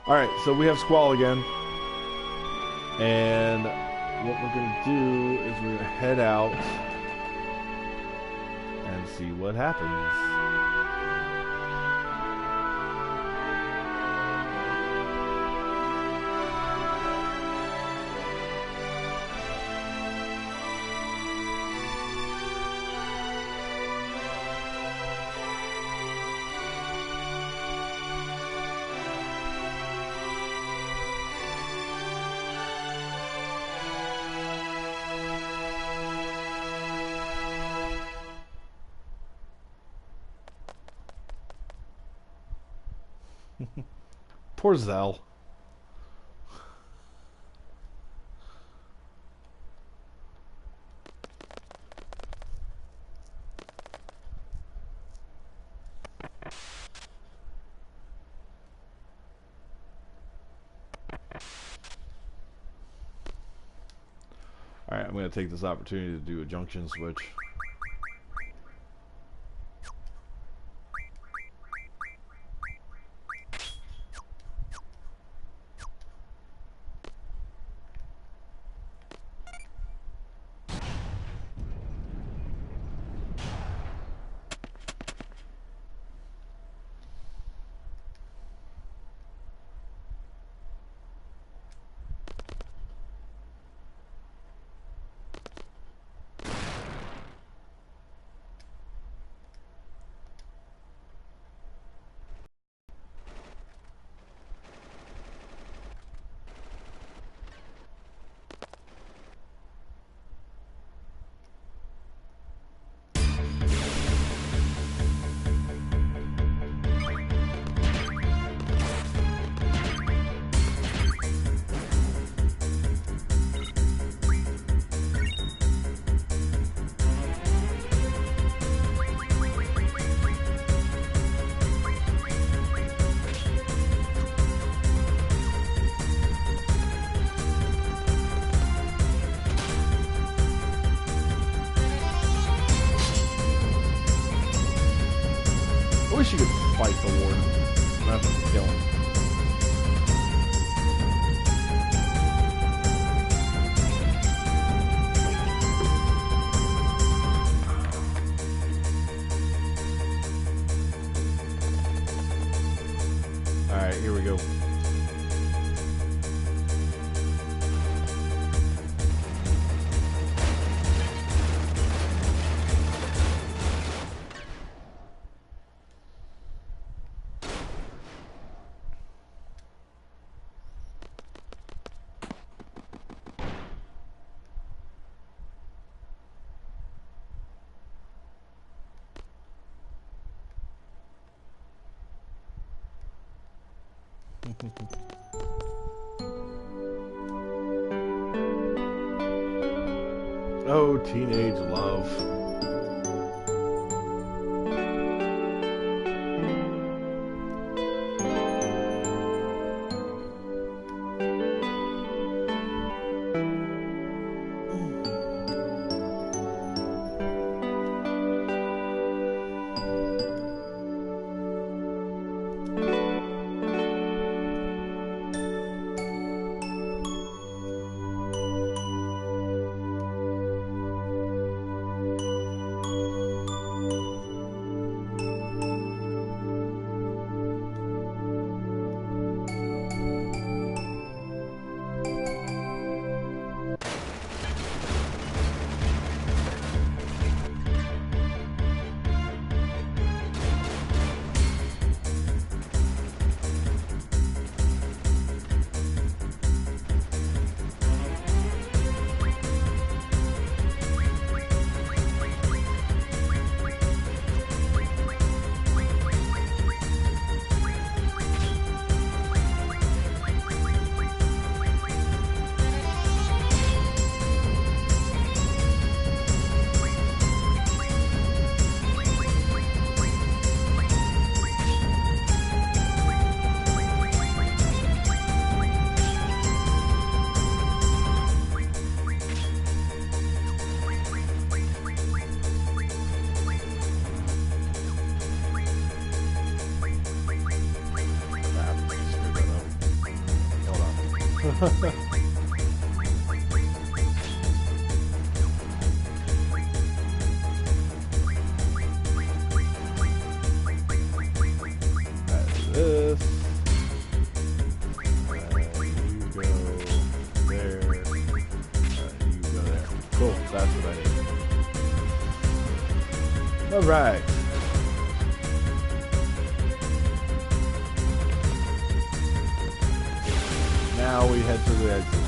alright, so we have Squall again. And what we're going to do is we're going to head out and see what happens. Poor Zell. Alright, I'm going to take this opportunity to do a junction switch. I wish you could fight the warden, not just kill him. Alright, here we go. Oh, teenage love. This. Cool, that's what I need. Alright. Now we head to the exit.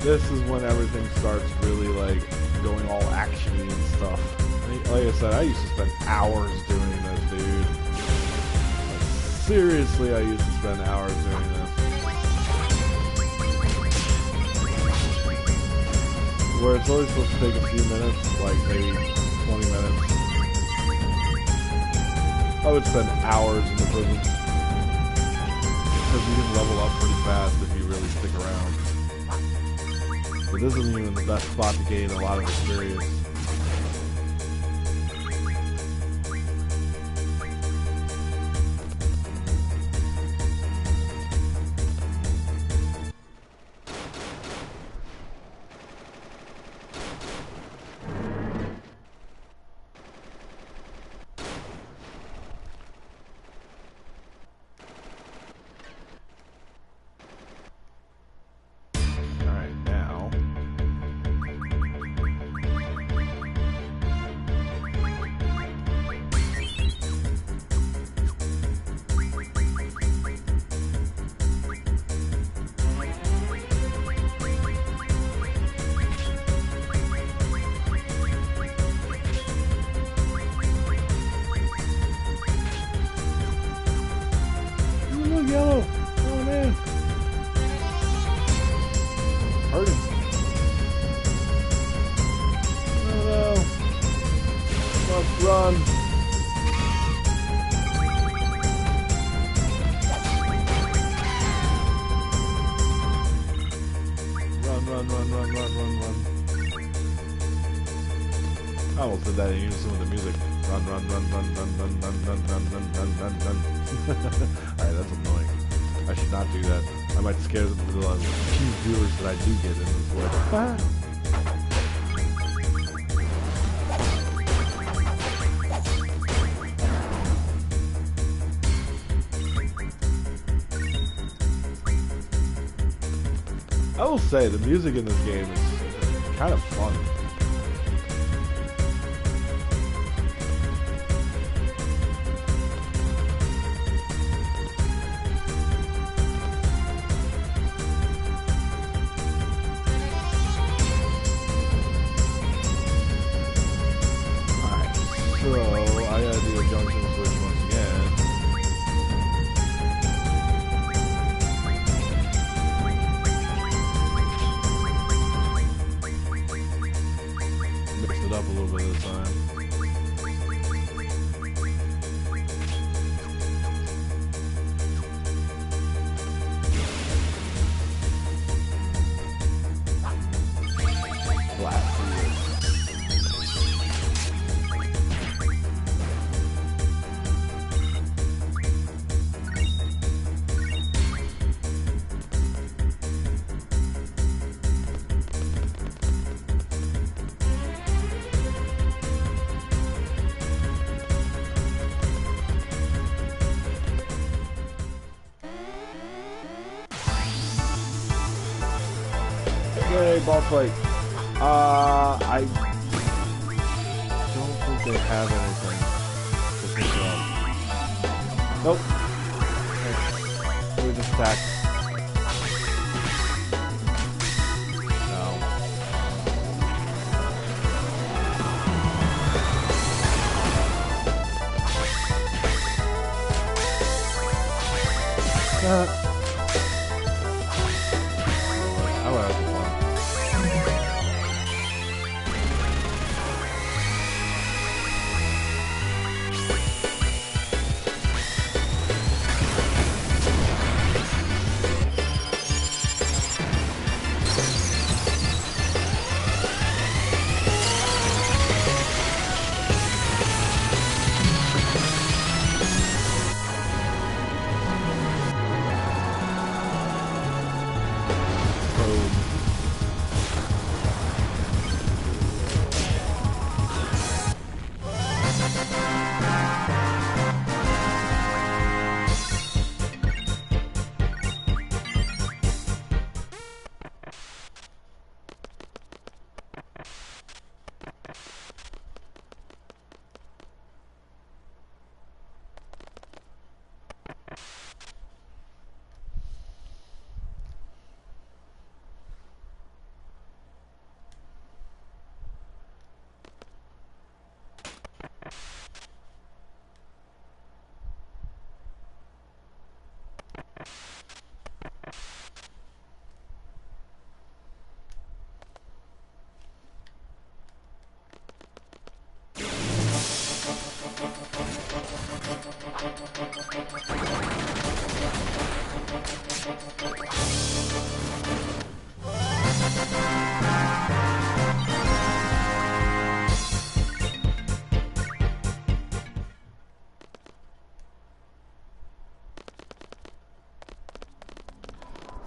This is when everything starts really like going all actiony and stuff. Like I said, I used to spend hours doing this, dude. Like, seriously, I used to spend hours doing this. Where it's only supposed to take a few minutes, like maybe 20 minutes. I would spend hours in the prison. Because you can level up pretty fast if you really stick around. But this isn't even the best spot to gain a lot of experience. Yellow. Oh man. Hurting. Oh no. Let's run. Run. I almost did that in unison with the music. Run. Alright, that's annoying. I should not do that. I might scare the few viewers that I do get in this way. I will say, the music in this game is kind of fun. So, I gotta do a junction switch once again. Mix it up a little bit this time. Blast. Yay, boss fight. I don't think they have anything. Nope. We just attack. No. I would have fun.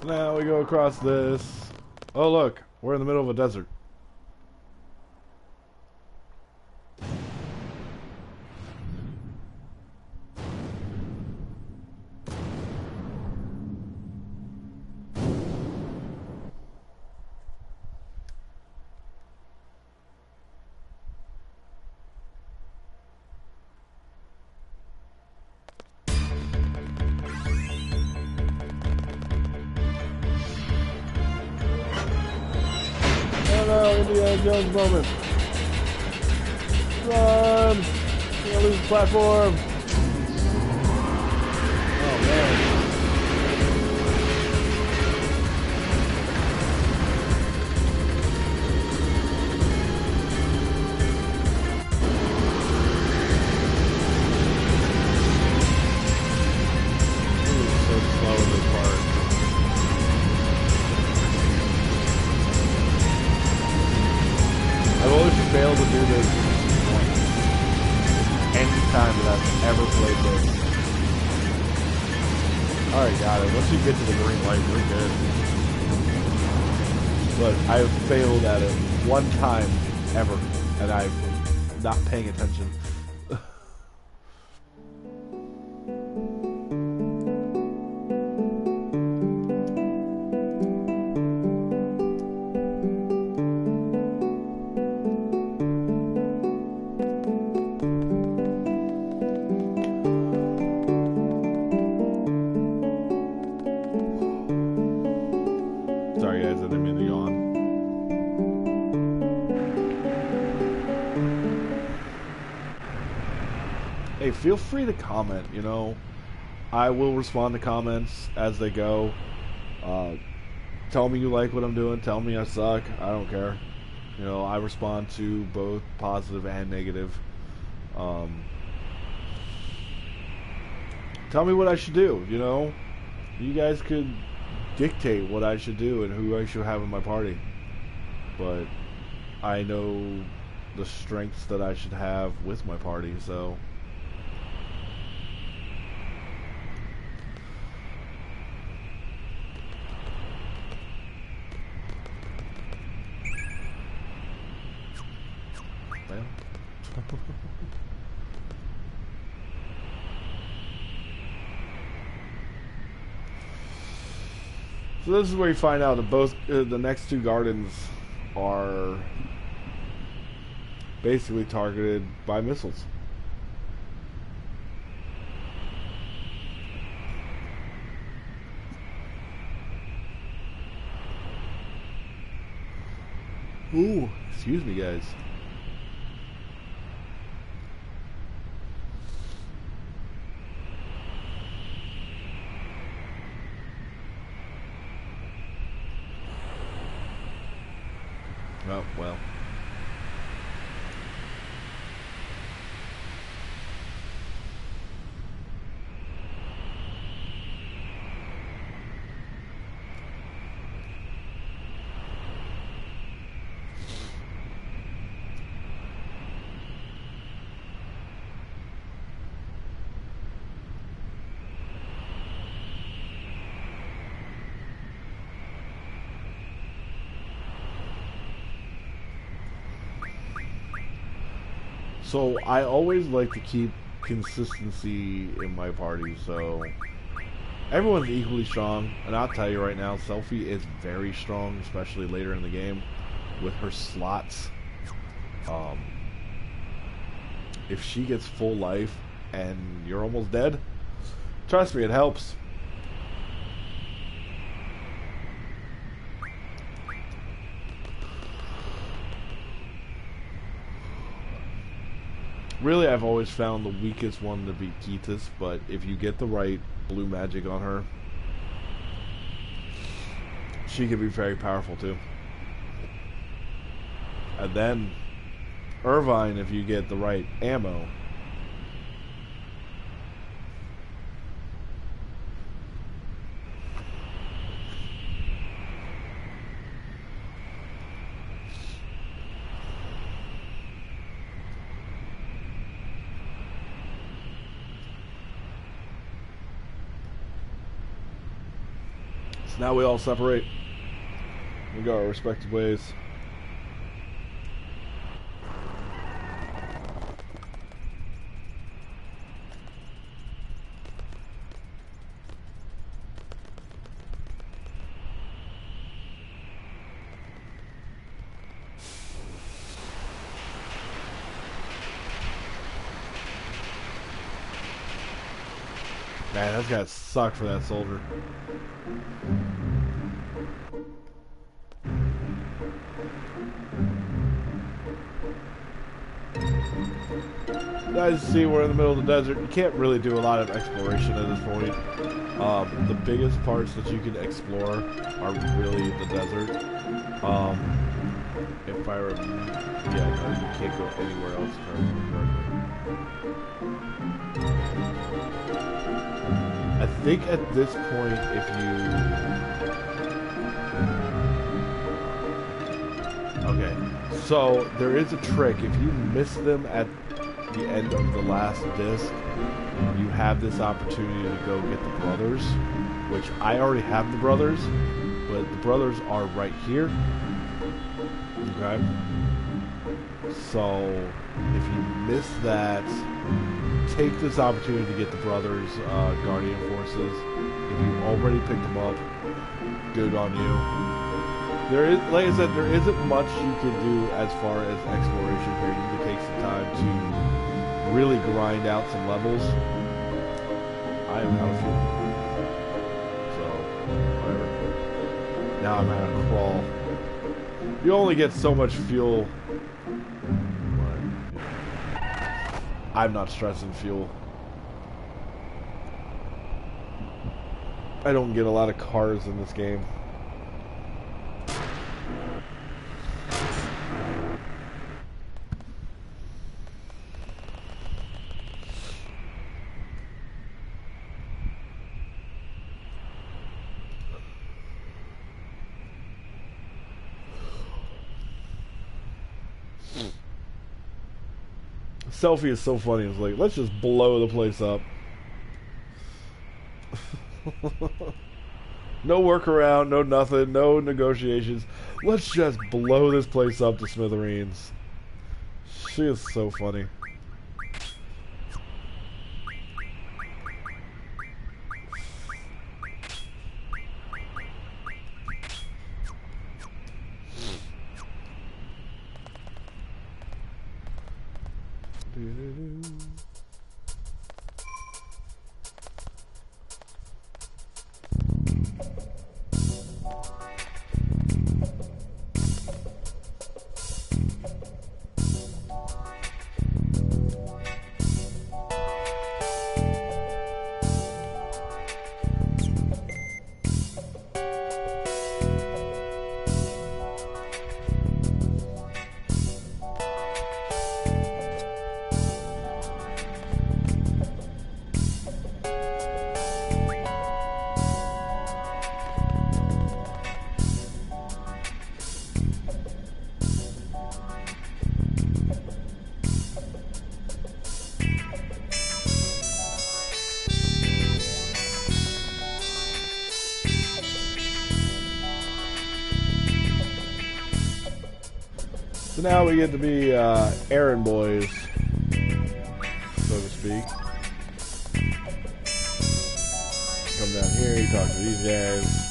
Now we go across this. Oh look, we're in the middle of a desert. Indiana Jones moment. Run! We're gonna lose the platform. Oh man. Ooh, so slow in this part. I've always failed to do this any time that I've ever played this. Alright, got it. Once you get to the green light, we're good. But I've failed at it one time ever, and I'm not paying attention. Sorry guys, I didn't mean to yawn. Hey, feel free to comment, you know. I will respond to comments as they go. Tell me you like what I'm doing, tell me I suck, I don't care. You know, I respond to both positive and negative. Tell me what I should do, you know. You guys could dictate what I should do and who I should have in my party, but I know the strengths that I should have with my party, so well. So this is where you find out that both the next two gardens are basically targeted by missiles. Ooh, excuse me, guys. Oh, well. So I always like to keep consistency in my party, so everyone's equally strong, and I'll tell you right now, Selfie is very strong, especially later in the game with her slots. If she gets full life and you're almost dead, trust me, it helps. Really, I've always found the weakest one to be Ketis, but if you get the right blue magic on her, she can be very powerful too. And then Irvine, if you get the right ammo. So now we all separate. We go our respective ways. Man, that's gotta suck for that soldier. As you see, we're in the middle of the desert. You can't really do a lot of exploration at this point. The biggest parts that you can explore are really the desert. If I remember, yeah, no, you can't go anywhere else currently. I think at this point, if you... Okay, so there is a trick. If you miss them at the end of the last disc, you have this opportunity to go get the brothers, which I already have the brothers, but the brothers are right here. Okay? So, if you miss that, take this opportunity to get the brothers' Guardian Forces. If you already picked them up, good on you. There is, like I said, there isn't much you can do as far as exploration here. You can take some time to really grind out some levels. I am out of fuel. So, whatever. Now I'm out of crawl. You only get so much fuel. I'm not stressing fuel. I don't get a lot of cars in this game. Selfie is so funny. It's like, let's just blow the place up. No workaround, no nothing, no negotiations. Let's just blow this place up to smithereens. She is so funny. now we get to be errand boys, so to speak. Come down here, you talk to these guys.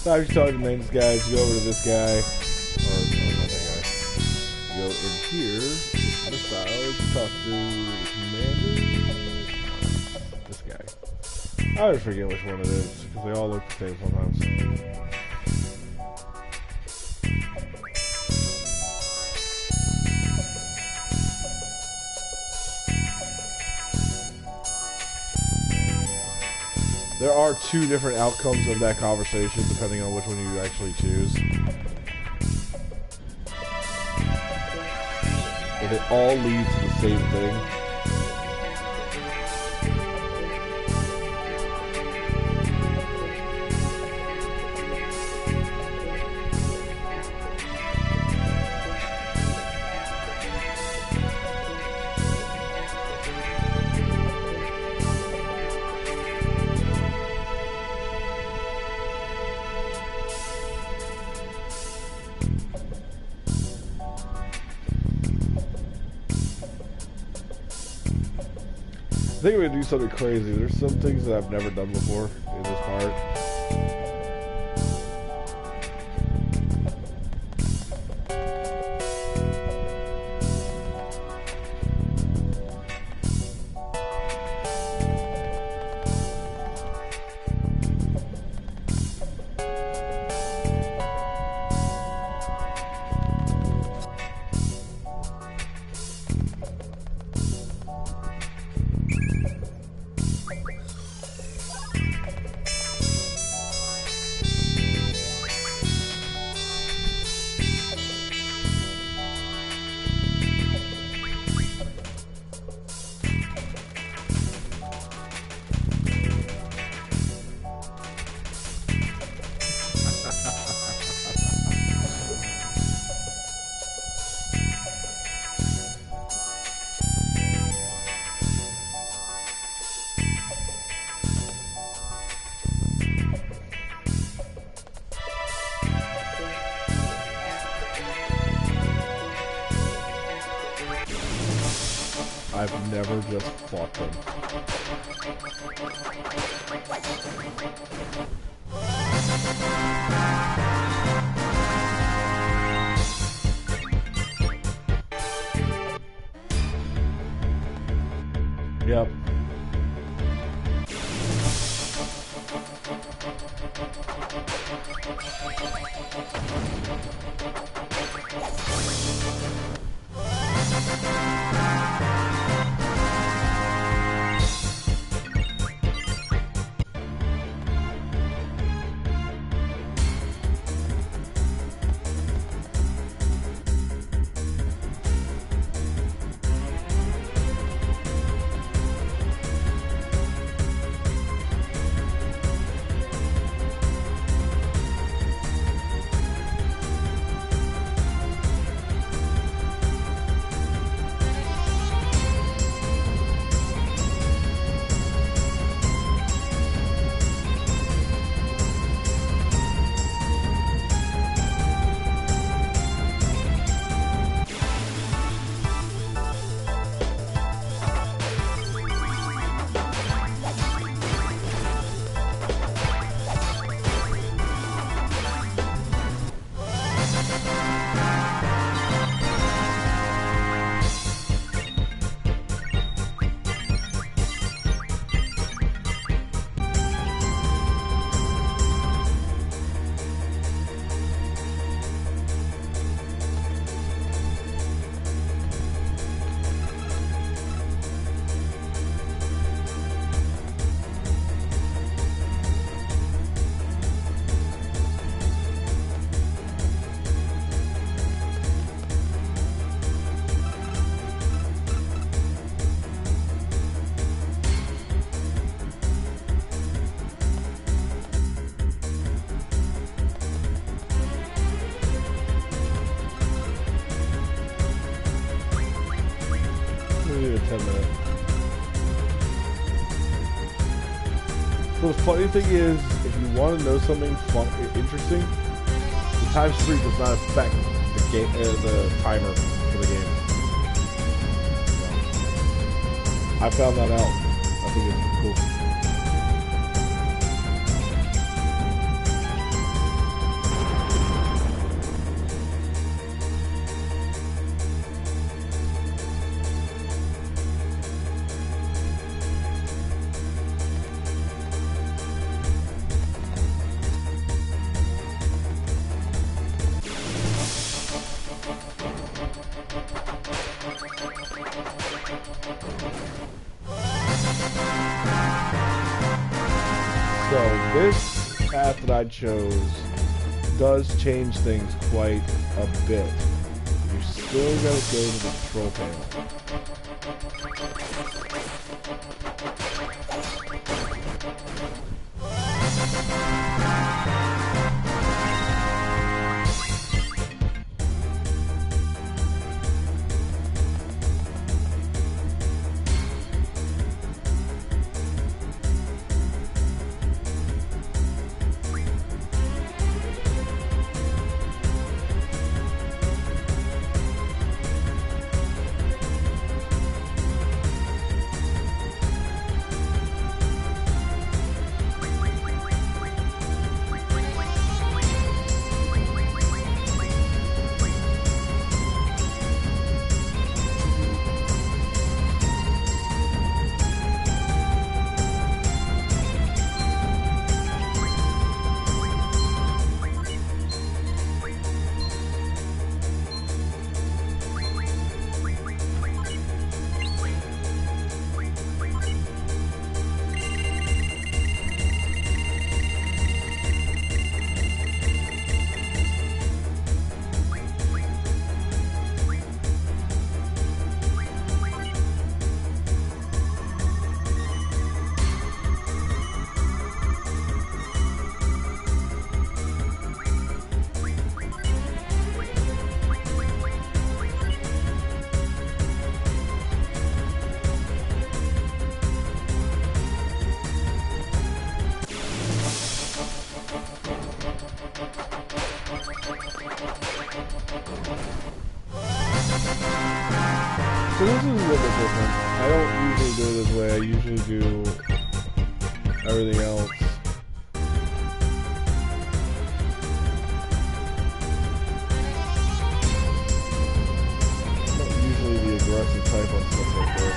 So after you talk to the maintenance guys, you go over to this guy, or no, not that guy. You go in here, missiles, talk to the commander. This guy. I always forget which one it is, because they all look the same sometimes. There are two different outcomes of that conversation, depending on which one you actually choose. But they all lead to the same thing. I think we're gonna do something crazy. There's some things that I've never done before in this part. I've never just fought them. Yep. isn't even 10 minutes. So the funny thing is, if you want to know something fun, interesting, the time streak does not affect the game, the timer for the game. I found that out. I think it's cool. So this path that I chose does change things quite a bit. You still gotta go to the control panel. So this is a little bit different. I don't usually do it this way. I usually do everything else. I'm not usually the aggressive type on stuff like this.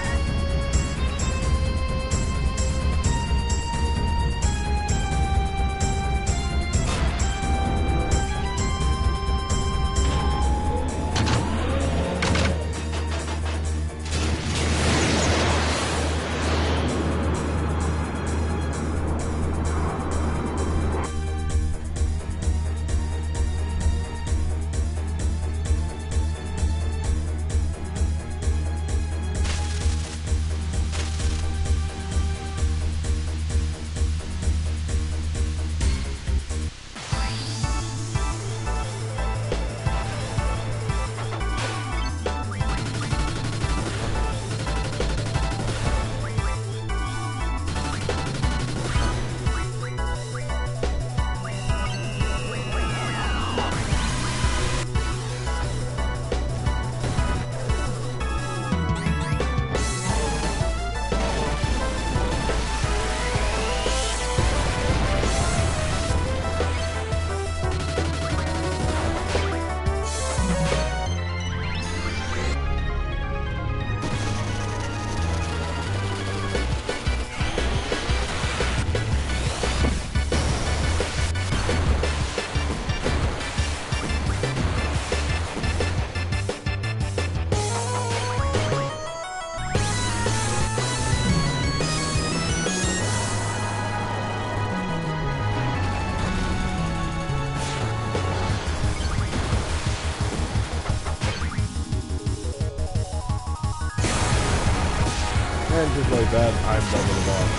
And just like that, I'm done with the boss.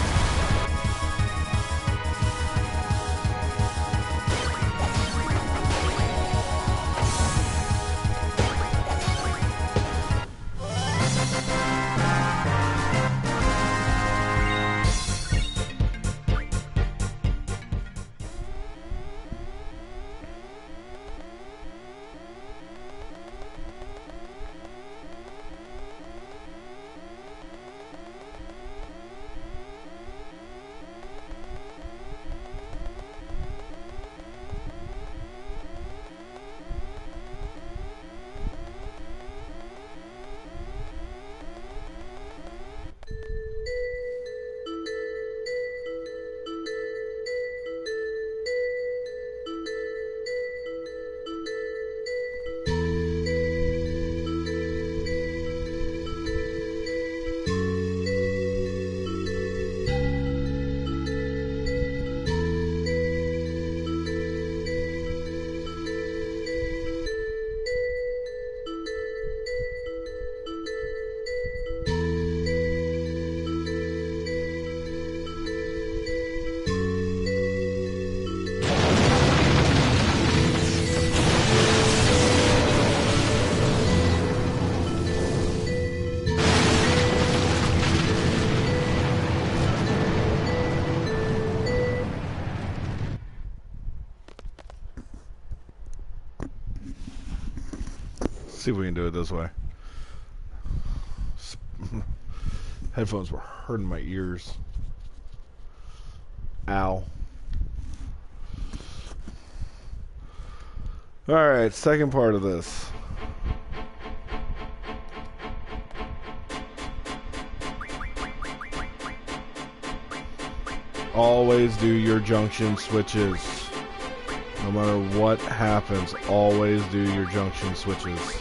see if we can do it this way. Headphones were hurting my ears. Ow. Alright, second part of this. Always do your junction switches. No matter what happens, always do your junction switches.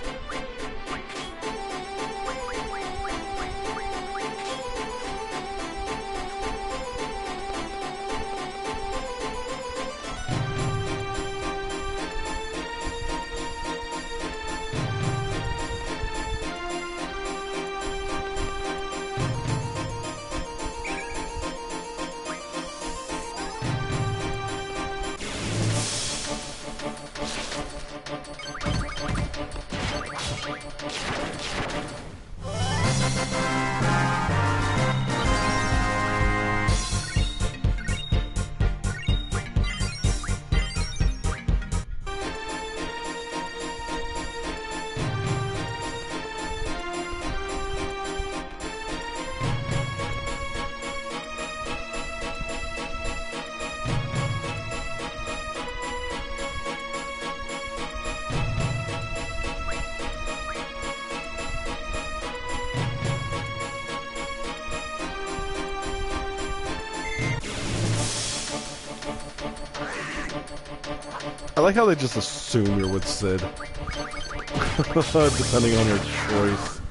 I like how they just assume you're with Sid. Depending on your choice.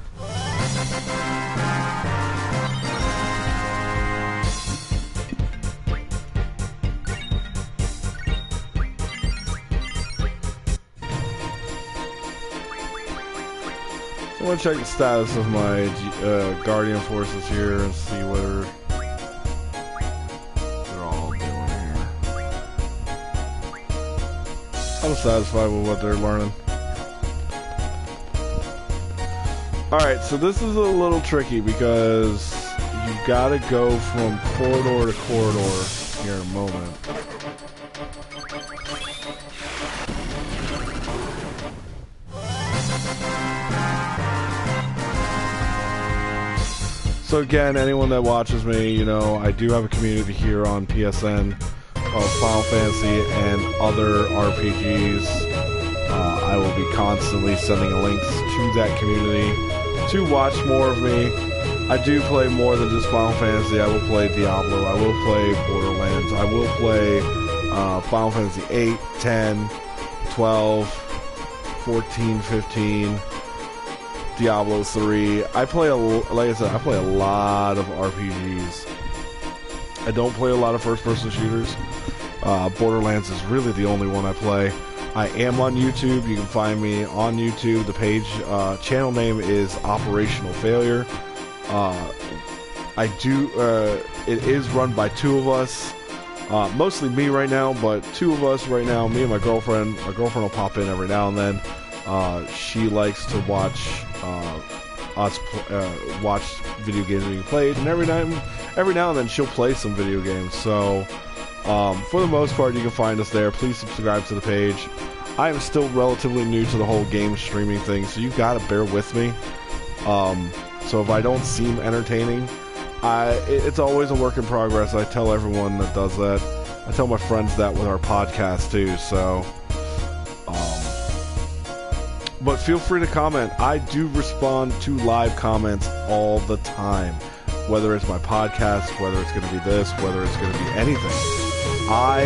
I'm gonna check the status of my Guardian forces here and see whether they're all doing here. I'm satisfied with what they're learning. Alright, so this is a little tricky because you've got to go from corridor to corridor here in a moment. So again, anyone that watches me, you know, I do have a community here on PSN of Final Fantasy and other RPGs. I will be constantly sending links to that community to watch more of me. I do play more than just Final Fantasy. I will play Diablo. I will play Borderlands. I will play Final Fantasy 8, 10, 12, 14, 15. Diablo 3. I play like I said, I play a lot of RPGs. I don't play a lot of first-person shooters. Borderlands is really the only one I play. I am on YouTube. You can find me on YouTube. The page, channel name is Operational Failure. It is run by two of us. Mostly me right now, but two of us right now. Me and my girlfriend. My girlfriend will pop in every now and then. She likes to watch us watch video games being played, and every now and then she'll play some video games. So for the most part, you can find us there. Please subscribe to the page. I am still relatively new to the whole game streaming thing, so you've got to bear with me. So if I don't seem entertaining, it's always a work in progress. I tell everyone that does that. I tell my friends that with our podcast too. So but feel free to comment. I do respond to live comments all the time. Whether it's my podcast, whether it's going to be this, whether it's going to be anything. I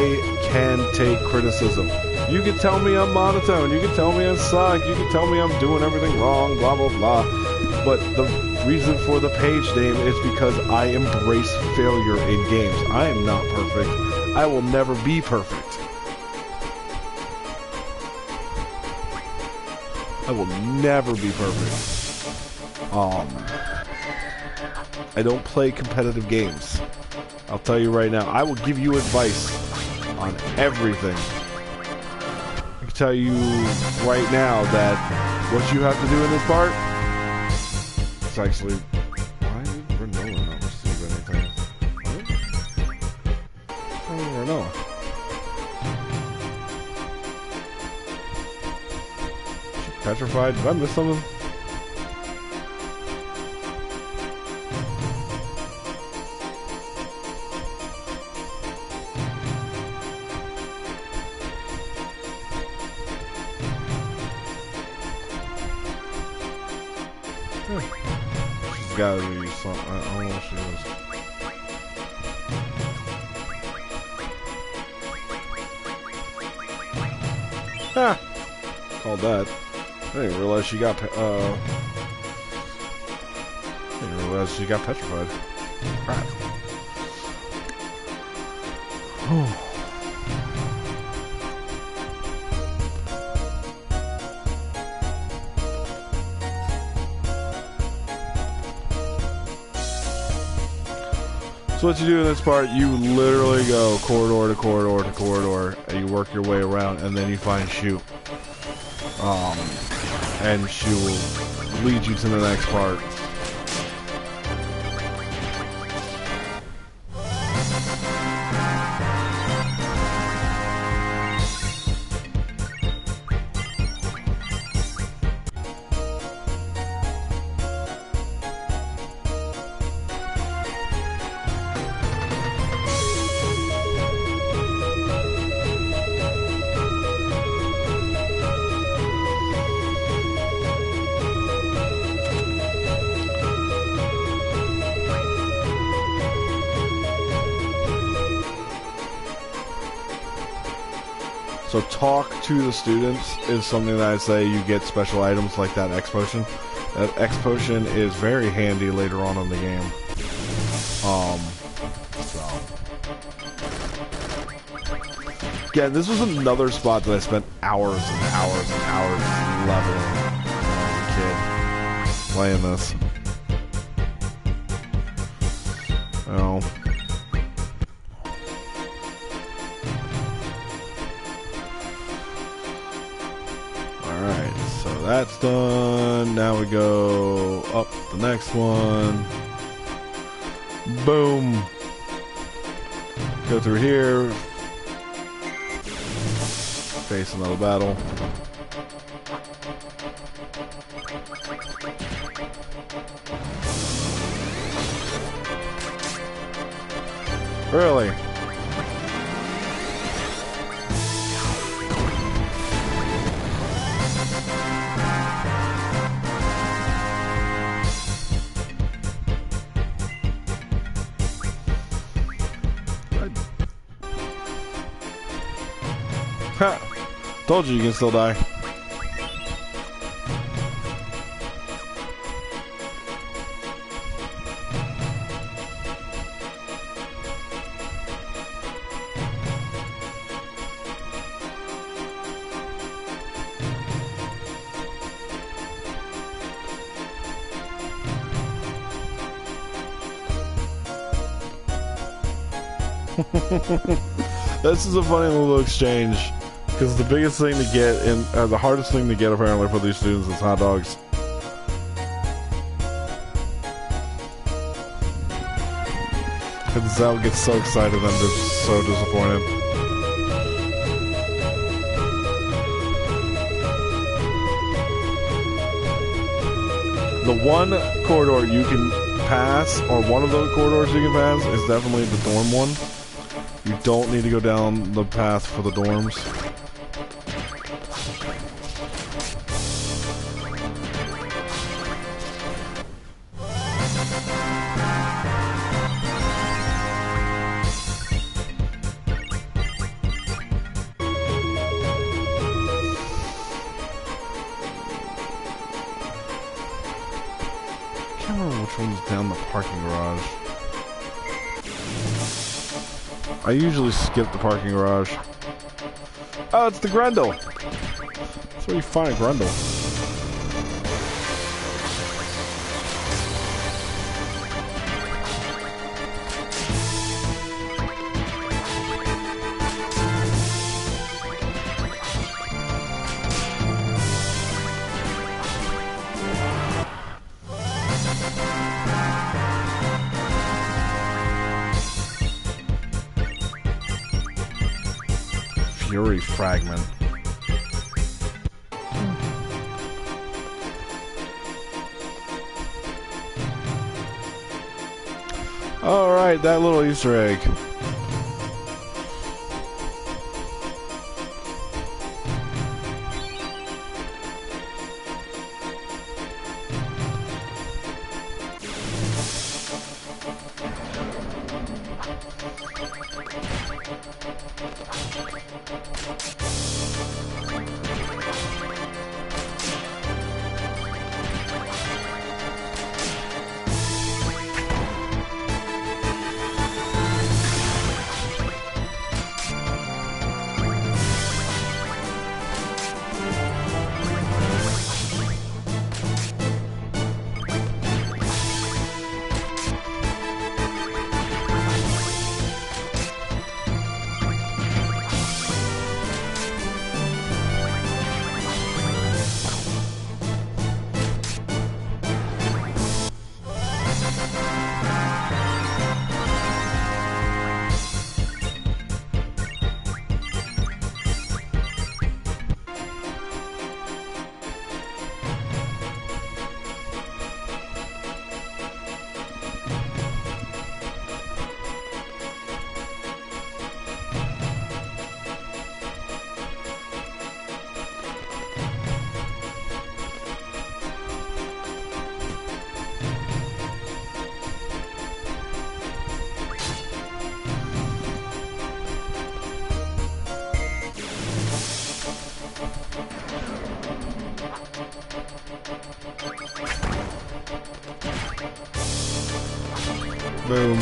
can take criticism. You can tell me I'm monotone. You can tell me I suck. You can tell me I'm doing everything wrong, blah, blah, blah. But the reason for the page name is because I embrace failure in games. I am not perfect. I will never be perfect. I will never be perfect. I don't play competitive games. I'll tell you right now. I will give you advice on everything. I can tell you right now that what you have to do in this part is actually... Why did Renoa not receive anything? What? Oh, Renoa. petrified. Did I miss something? She's gotta be something. I don't know what she is. Ha! Called that. I didn't realize she got petrified. Crap. So what you do in this part, you literally go corridor to corridor to corridor, and you work your way around, and then you find Shu. And she will lead you to the next part. So talk to the students is something that I say you get special items like that X potion. That X potion is very handy later on in the game. Yeah, this was another spot that I spent hours and hours and hours leveling when I was a kid playing this. Oh. So that's done. Now we go up the next one. Boom. Go through here. Face another battle. Really? Ha! Told you can still die. This is a funny little exchange. Because the biggest thing to get, and the hardest thing to get apparently for these students is hot dogs. And Zell gets so excited and I'm just so disappointed. The one corridor you can pass, or one of the corridors you can pass, is definitely the dorm one. You don't need to go down the path for the dorms. I can't remember which one's down the parking garage. I usually skip the parking garage. Oh, it's the Grendel. That's where you find a Grendel. Fury fragment. Alright, that little Easter egg. Boom.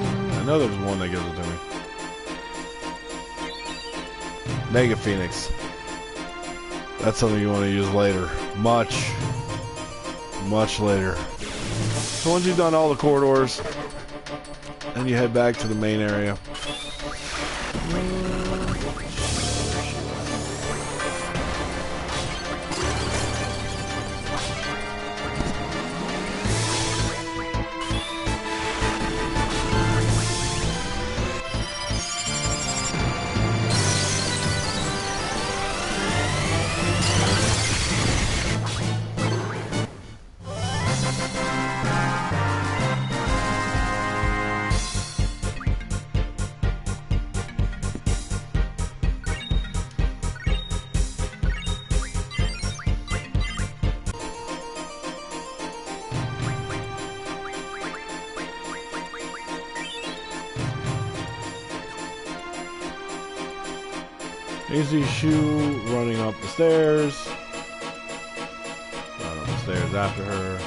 I know there's one that gives it to me. Mega Phoenix. That's something you want to use later. Much later. So once you've done all the corridors, then you head back to the main area. Easy Shoe running up the stairs. Run up the stairs after her.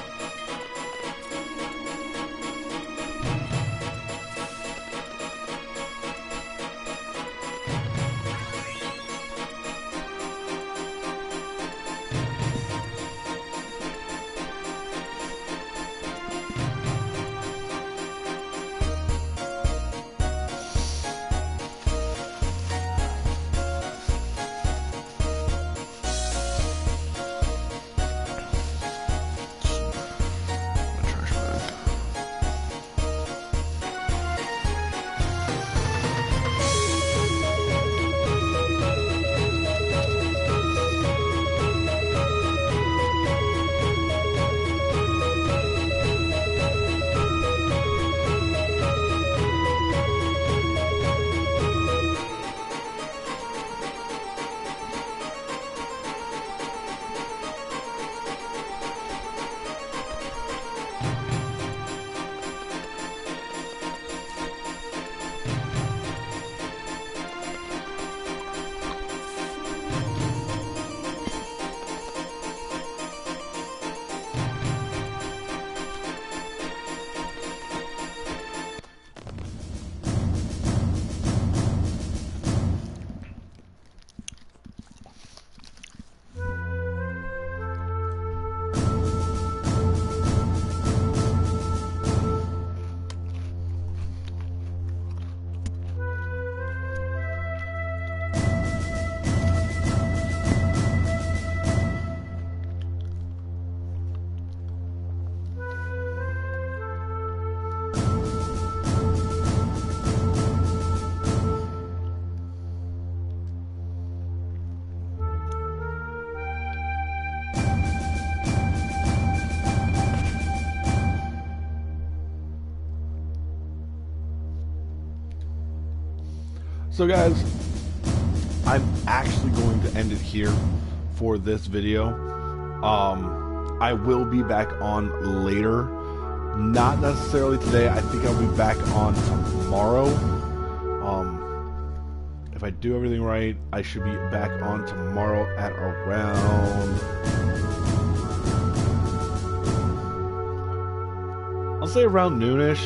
So guys, I'm actually going to end it here for this video. I will be back on later. Not necessarily today. I think I'll be back on tomorrow. If I do everything right, I should be back on tomorrow at around... I'll say around noonish.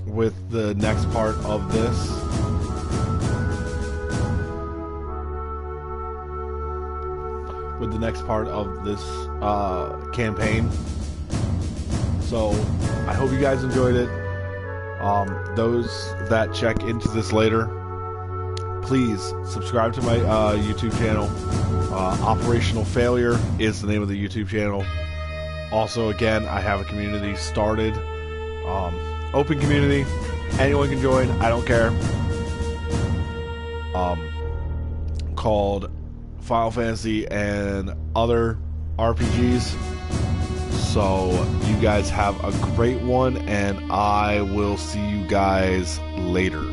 With the next part of this. With the next part of this campaign. So I hope you guys enjoyed it. Those that check into this later, please subscribe to my YouTube channel. Operational Failure is the name of the YouTube channel. Also, again, I have a community started. Open community. Anyone can join. I don't care. Called Final Fantasy and other RPGs. So you guys have a great one, and I will see you guys later.